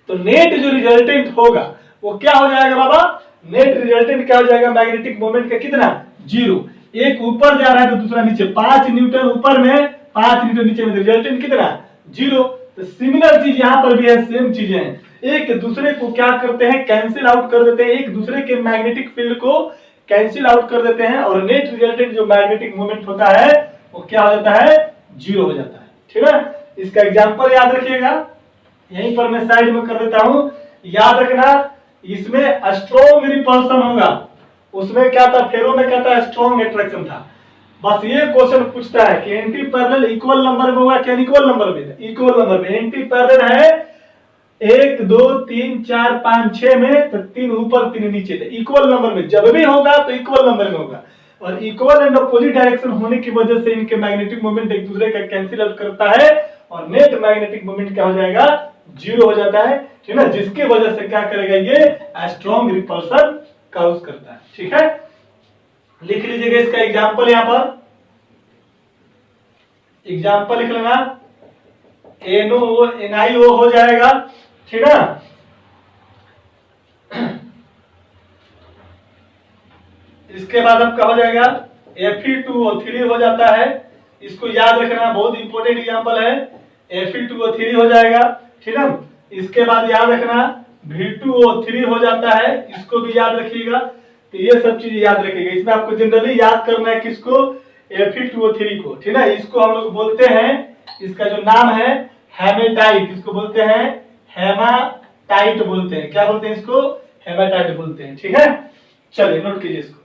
तो नेट जो रिजल्टेंट होगा वो क्या हो जाएगा बाबा, नेट रिजल्टेंट क्या हो जाएगा, मैग्नेटिक मोमेंट का कितना, 0। एक ऊपर जा रहा है तो दूसरा नीचे, 5 न्यूटन ऊपर में 5 न्यूटन नीचे में, रिजल्टेंट कितना 0। तो सिमिलर चीज यहां पर भी है, सेम चीजें हैं, एक दूसरे को क्या करते हैं, कैंसिल आउट कर देते हैं, एक दूसरे के मैग्नेटिक फील्ड को कैंसिल आउट कर देते हैं, और नेट रिजल्टेंट जो मैग्नेटिक मोमेंट होता है वो क्या हो जाता है, 0 हो जाता है। ठीक है, इसका एग्जांपल याद रखिएगा, यहीं पर मैं साइड में कर देता हूं, याद रखना। इसमें स्ट्रॉन्ग रिपल्सन होगा, उसमें क्या था, फेरो में क्या था, स्ट्रॉन्ग अट्रैक्शन था। बस ये क्वेश्चन पूछता है कि एंटी पैरेलल इक्वल नंबर में होगा क्या, इक्वल नंबर में, इक्वल नंबर में एंटी पैरेलल है 1 2 3 4 5 6 में, तो 3 ऊपर 3 नीचे, तो इक्वल नंबर में जब भी होगा तो इक्वल नंबर में होगा। और इक्वल एंड अपोजिट डायरेक्शन होने की वजह से इनके मैग्नेटिक मोमेंट एक दूसरे का कैंसिल आउट करता है, और नेट मैग्नेटिक मोमेंट क्या हो जाएगा, 0 हो जाता है। ठीक है, जिसकी वजह से क्या करेगा, ये स्ट्रॉन्ग रिपल्सन काउज करता है। ठीक है, लिख लीजिएगा इसका एग्जांपल, यहां पर एग्जांपल लिख लेना, NO NiO हो जाएगा। ठीक है, इसके बाद आपका हो जाएगा Fe2O3 हो जाता है, इसको याद रखना, बहुत इंपॉर्टेंट एग्जांपल है, Fe2O3 हो जाएगा। ठीक है, इसके बाद याद रखना V2O3 हो जाता है, इसको भी याद रखिएगा। तो ये सब चीज याद रखिएगा, इसमें आपको जनरली याद करना है किसको, Fe2O3 को। ठीक है, इसको हम लोग बोलते हैं, इसका जो नाम है हेमेटाइट, इसको बोलते हैं हेमाटाइट बोलते हैं, क्या बोलते हैं इसको, हेमाटाइट बोलते हैं। ठीक है, चलिए नोट कीजिए इसको।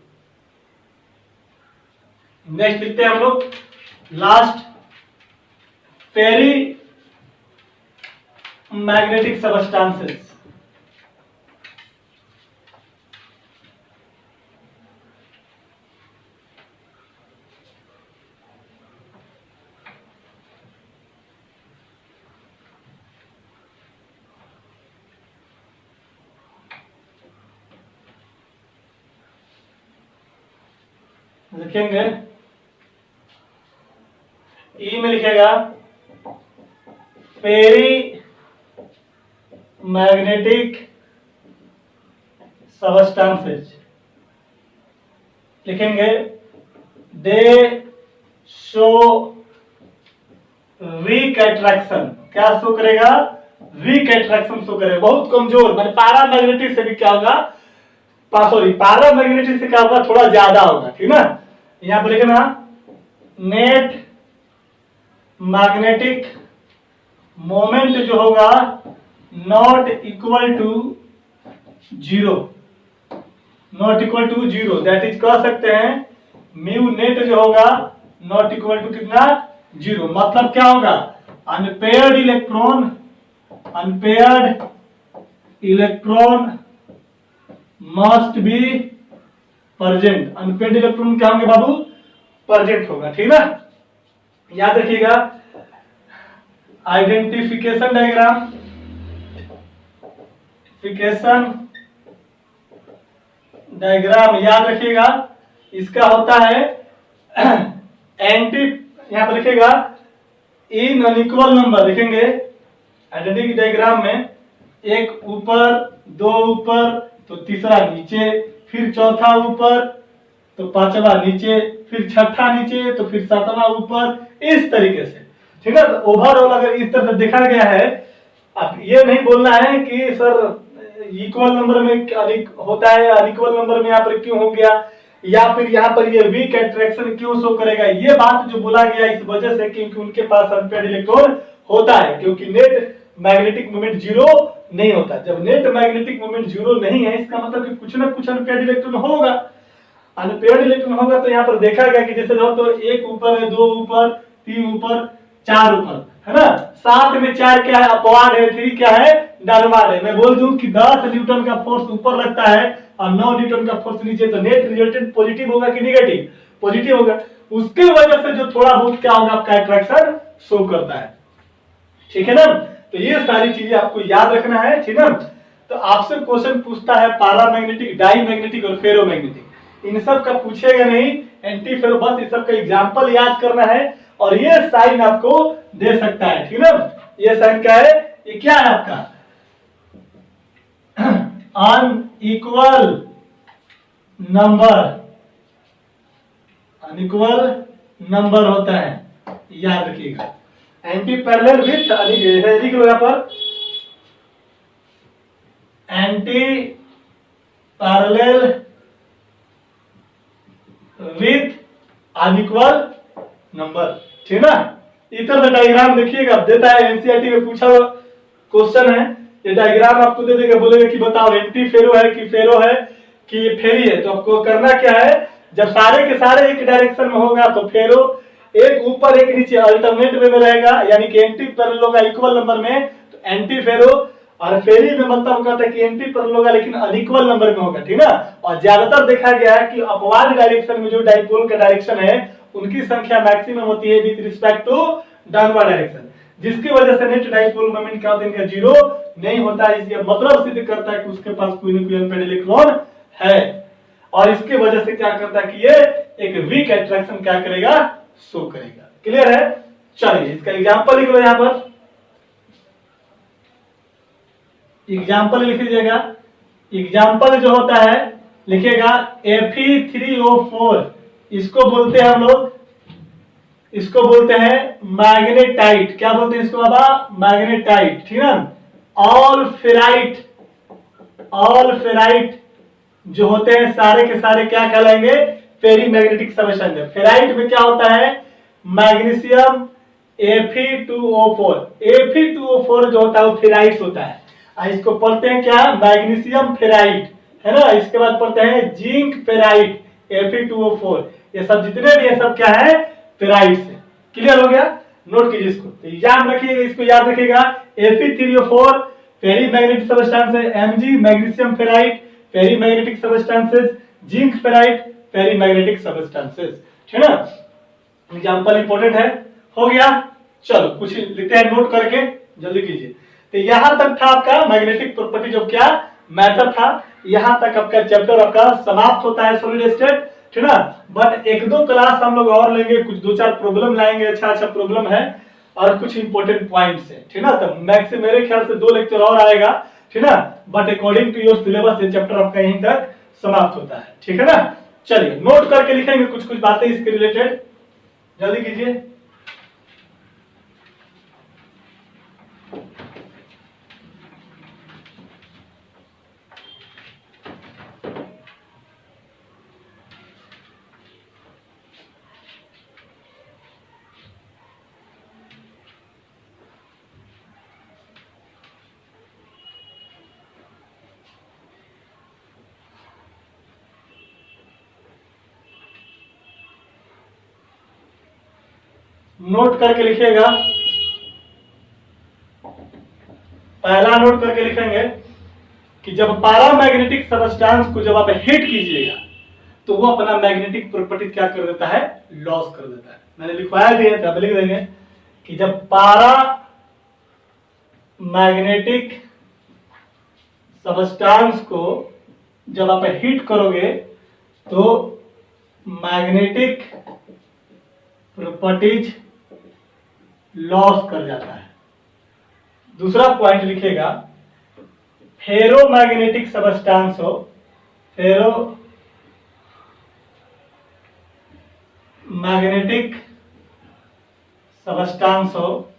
नेक्स्ट लिखते हैं हम लोग लास्ट, फेरी मैग्नेटिक सबस्टांसेस। लिखेंगे, ई में लिखेगा फेरी मैग्नेटिक सबस्टांसेस, लिखेंगे दे शो वीक अट्रैक्शन, क्या शो करेगा, वीक अट्रैक्शन शो करेगा, बहुत कमजोर, मतलब पारा मैग्नेटिक से भी क्या होगा, सॉरी पारा मैग्नेटिक से क्या होगा, थोड़ा ज्यादा होगा। ठीक ना, यहां पर लिखना नेट मैग्नेटिक मोमेंट जो होगा not equal to 0, not equal to 0, that is कह सकते हैं म्यू नेट जो होगा नॉट इक्वल टू कितना, 0। मतलब क्या होगा, unpaired electron, unpaired electron must be present, unpaired electron क्या होंगे बाबू, प्रेजेंट होगा। ठीक है, याद रखिएगा, आइडेंटिफिकेशन डायग्राम, याद रखिएगा इसका होता है एंटी, यहां पर लिखेगा इन अनइक्वल नंबर लिखेंगे आइडेंटिटी डायग्राम में, एक ऊपर, दो ऊपर तो तीसरा नीचे, फिर चौथा ऊपर तो पांचवा नीचे, फिर छठा नीचे तो फिर सातवां ऊपर, इस तरीके से। ठीक है, तो ओवरऑल अगर इस तरह से देखा गया है, अब ये नहीं बोलना है कि सर इक्वल नंबर में अधिक होता है, अनइक्वल नंबर में यहाँ पर क्यों हो गया, या फिर यहाँ पर ये वीक अट्रैक्शन क्यों शो करेगा। ये बात जो बोला गया इस वजह से क्योंकि उनके पास अनपेयर्ड इलेक्ट्रॉन होता है, क्योंकि नेट मैग्नेटिक मोमेंट जीरो नहीं होता। जब नेट मैग्नेटिक मोमेंट जीरो नहीं है, इसका मतलब कि कुछ ना कुछ अनपेयर्ड इलेक्ट्रॉन होगा। अनपेयर्ड इलेक्ट्रॉन होगा तो यहाँ पर देखा गया कि जैसे तो एक ऊपर है, दो ऊपर, तीन ऊपर, चार ऊपर, है ना। साथ में चार क्या है, अपवाड है, थ्री क्या है, डाउनवार्ड है। मैं बोल दूं कि 10 न्यूटन का फोर्स ऊपर लगता है और 9 न्यूटन का फोर्स नीचे, तो नेट रिजल्टेंट पॉजिटिव होगा कि निगेटिव, पॉजिटिव होगा। उसके वजह से जो थोड़ा बहुत क्या होगा, आपका अट्रैक्शन शो करता है। ठीक है ना, तो ये सारी चीजें आपको याद रखना है। ठीक है, तो आपसे क्वेश्चन पूछता है पैरामैग्नेटिक, डाईमैग्नेटिक और फेरोमैग्नेटिक, इन सब का पूछेगा नहीं, एंटी फेरो, बस इस सब का एग्जांपल याद करना है और ये साइन आपको दे सकता है। ठीक है ना, ये साइन क्या है, ये क्या है आपका अनइक्वल नंबर, अनइक्वल नंबर होता है, याद रखिएगा। एंटी पैरेलल विथ यहाँ पर anti parallel with unequal number. ठीक है ना, इधर डायग्राम देखिएगा, देता है एनसीईआरटी में पूछा हुआ क्वेश्चन है। ये डायग्राम आपको दे देगा, बोलेगा कि बताओ एंटी फेरो है कि फेरो है कि फेरी है। तो आपको करना क्या है, जब सारे के सारे एक डायरेक्शन में होगा तो फेरो एक ऊपर एक नीचे अल्टरनेट वे में रहेगा, यानी कि एंटी पैरेलल होगा इक्वल नंबर में तो एंटी फेरो, और फेरी में मतलब कहता है कि एंटी पैरेलल होगा लेकिन अनइक्वल नंबर में होगा। ठीक है ना, और ज्यादातर देखा गया है कि अपवाद डायरेक्शन में जो डाइपोल का डायरेक्शन है उनकी संख्या मैक्सिमम होती है with respect to downward direction, जिसकी वजह से नेट डाइपोल मोमेंट क्या होता है, इनका जीरो नहीं होता है। इसलिए मतलब सिद्ध करता है कि उसके पास कोई ना कोई अनपेयर्ड इलेक्ट्रॉन है, और इसकी वजह से क्या करता है कि ये एक वीक अट्रैक्शन क्या करेगा, शो करेगा। क्लियर है, चलिए इसका एग्जांपल लिख लो, यहां पर एग्जांपल लिख लीजिएगा। एग्जांपल जो होता है लिखेगा Fe3O4, इसको बोलते हैं हम लोग, इसको बोलते हैं मैग्नेटाइट। क्या बोलते हैं इसको बाबा, मैग्नेटाइट। ठीक है, ऑल फेराइट, ऑल फेराइट जो होते हैं सारे के सारे क्या कहलाएंगे, फेरी मैग्नेटिक सबस्टेंस। फेराइट में क्या होता है, मैग्नीशियम Fe2O4, Fe2O4 जो होता है वो फेराइट होता है। इसको पढ़ते हैं क्या, मैग्नीशियम फेराइट, है ना। इसके बाद पढ़ते हैं जिंक फेराइट, Fe2O4। ये सब जितने भी ये सब क्या है, फेराइट से। क्लियर हो गया, नोट कीजिए इसको, तो याद रखिएगा, इसको याद रखिएगा। Fe3O4 फेरी मैग्नेटिक सबस्टेंस है, Mg मैग्नीशियम फेराइट फेरी मैग्नेटिक सबस्टेंसेस, जिंक फेराइट फेरी मैग्नेटिक सबस्टेंसेस। ठीक है ना, एग्जांपल इंपॉर्टेंट है। हो गया, चलो कुछ लिखते हैं नोट करके, जल्दी कीजिए। तो यहां तक था आपका मैग्नेटिक प्रॉपर्टी जो क्या मैटर था, यहां तक आपका चैप्टर आपका समाप्त होता है सॉलिड स्टेट। ठीक है ना, बट एक दो क्लास हम लोग और लेंगे, कुछ दो चार प्रॉब्लम लाएंगे, अच्छा अच्छा प्रॉब्लम है और कुछ इंपॉर्टेंट पॉइंट्स है। ठीक है ना, तो मैक्स मेरे ख्याल से 2 लेक्चर और आएगा। ठीक है ना, but according to your syllabus ये चैप्टर आपका यहीं तक समाप्त होता है। ठीक है ना, चलिए नोट करके लिखेंगे कुछ कुछ बातें इसके रिलेटेड, जल्दी कीजिए। नोट करके लिखिएगा, पहला नोट करके लिखेंगे कि जब पैरामैग्नेटिक सबस्टेंस को जब आप हिट कीजिएगा तो वो अपना मैग्नेटिक प्रॉपर्टी क्या कर देता है, लॉस कर देता है। मैंने लिखवाया भी है, तब लिख देंगे कि जब पैरा मैग्नेटिक सबस्टांस को जब आप हीट करोगे तो मैग्नेटिक प्रॉपर्टीज लॉस कर जाता है। दूसरा पॉइंट लिखेगा, फेरोमैग्नेटिक सबस्टांस हो, फेरोमैग्नेटिक सबस्टांस हो,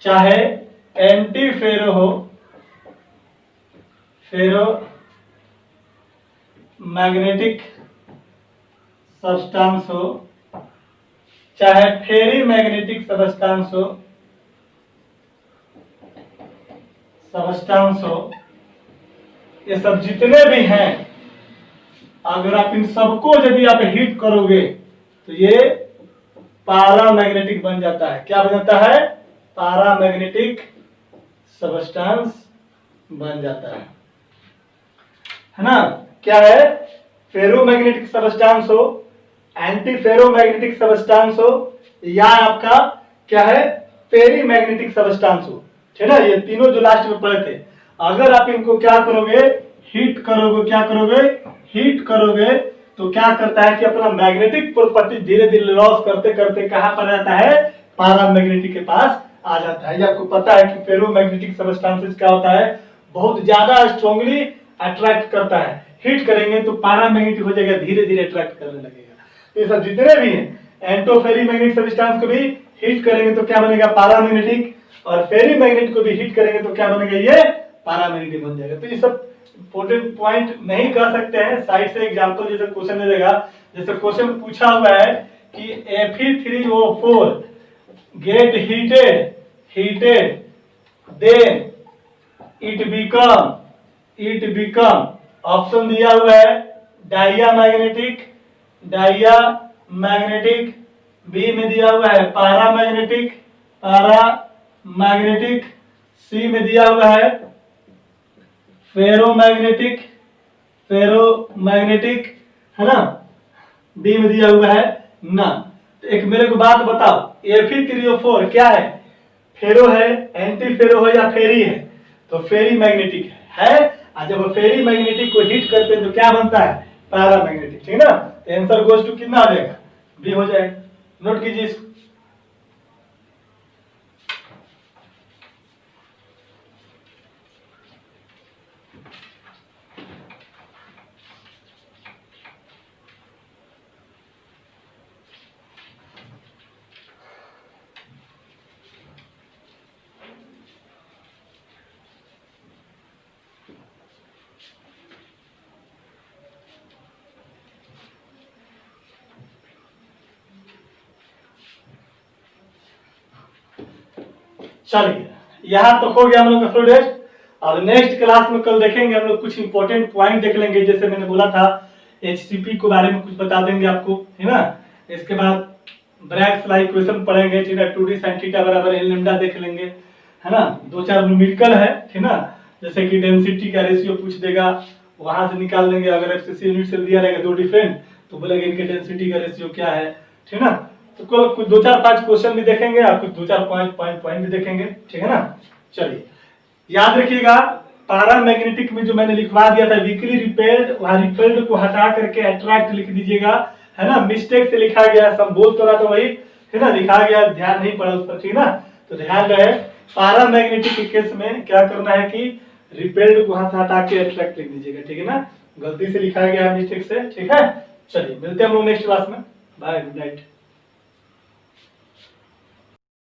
चाहे एंटी फेरो हो, फेरो मैग्नेटिक सब्सटेंस हो, चाहे फेरी मैग्नेटिक सबस्टेंस हो, ये सब जितने भी हैं, अगर आप इन सबको यदि आप हीट करोगे तो ये पैरामैग्नेटिक बन जाता है। क्या बन जाता है? पैरामैग्नेटिक सबस्टेंस बन जाता है ना। क्या है? फेरोमैग्नेटिक सबस्टेंस हो, एंटी फेरोमैग्नेटिक सबस्टेंस हो, या आपका क्या है, फेरीमैग्नेटिक सबस्टेंस हो, ठीक है ना। ये तीनों जो लास्ट में पढ़े थे, अगर आप इनको क्या करोगे, हीट करोगे, क्या करोगे, हीट करोगे, तो क्या करता है कि अपना मैग्नेटिक प्रॉपर्टी धीरे धीरे लॉस करते करते कहां पर आता है, पैरामैग्नेटिक के पास आ जाता है। ये आपको पता है कि फेरोमैग्नेटिक सबस्टेंसेस क्या होता है, बहुत ज्यादा स्ट्रांगली अट्रैक्ट करता है। हीट करेंगे तो पैरामैग्नेटिक हो जाएगा, धीरे धीरे अट्रैक्ट करने लगेगा। तो ये सब जितने भी हैं, एंटोफेरीमैग्नेटिक सबस्टेंस को भी हीट करेंगे तो क्या बनेगा, पैरामैग्नेटिक, और फेरीमैग्नेटिक को भी हीट करेंगे तो क्या बनेगा, ये पैरामैग्नेटिक बन जाएगा। तो ये सब इंपॉर्टेंट पॉइंट नहीं कर सकते हैं, साइड से एग्जांपल जैसे क्वेश्चन दे देगा। जैसे क्वेश्चन पूछा हुआ है कि Fe3O4 get heated then it become option दिया हुआ है डायमैग्नेटिक, बी में दिया हुआ है पैरामैग्नेटिक, सी में दिया हुआ है फेरोमैग्नेटिक, है ना, डी में दिया हुआ है ना। तो एक मेरे को बात बताओ, Fe3O4 क्या है, फेरो है, एंटी फेरो है, या फेरी है? तो फेरी मैग्नेटिक है। और जब फेरी मैग्नेटिक को हीट करते हैं तो क्या बनता है, पैरामैग्नेटिक, ठीक है ना। तो आंसर गोज टू कितना आ जाएगा, बी हो जाएगा। नोट कीजिए इसको। चलिए, यहाँ तो हो गया हम लोग का स्टूडेंट। और नेक्स्ट क्लास में कल देखेंगे हम लोग कुछ इंपॉर्टेंट पॉइंट देख लेंगे। जैसे मैंने बोला था HCP के बारे में कुछ बता देंगे आपको, है ना। इसके बाद ब्रैग्स ला इक्वेशन पढ़ेंगे, ठीक है। 2d sin थीटा बराबर n लैम्डा देख लेंगे, है ना। दो चार न्यूमेरिकल है, ठीक ना। जैसे कि डेंसिटी का रेशियो पूछ देगा, वहां से निकाल लेंगे। अगर FCC यूनिट से दिया रहेगा दो डिफरेंट, तो बोलेंगे इनके डेंसिटी का रेशियो क्या है, ठीक ना। तो कुछ दो चार पांच क्वेश्चन भी देखेंगे और कुछ दो चार पॉइंट भी देखेंगे, ठीक है ना। चलिए, याद रखिएगा पैरामैग्नेटिक में जो मैंने लिखवा दिया था वीकली रिपेल्ड, वहां रिपेल्ड को हटा करके अट्रैक्ट लिख दीजिएगा, है ना। मिस्टेक से लिखा गया, सब बोल तो रहा था वही, है ना, लिखा गया, ध्यान नहीं पड़ा उस पर, ठीक ना। तो ध्यान रहे, पैरामैग्नेटिक के केस में क्या करना है कि रिपेल्ड को वहां से हटा के अट्रैक्ट लिख दीजिएगा, ठीक है ना। गलती से लिखा गया मिस्टेक से, ठीक है। चलिए, मिलते हैं हम लोग नेक्स्ट क्लास में। Bye, good night.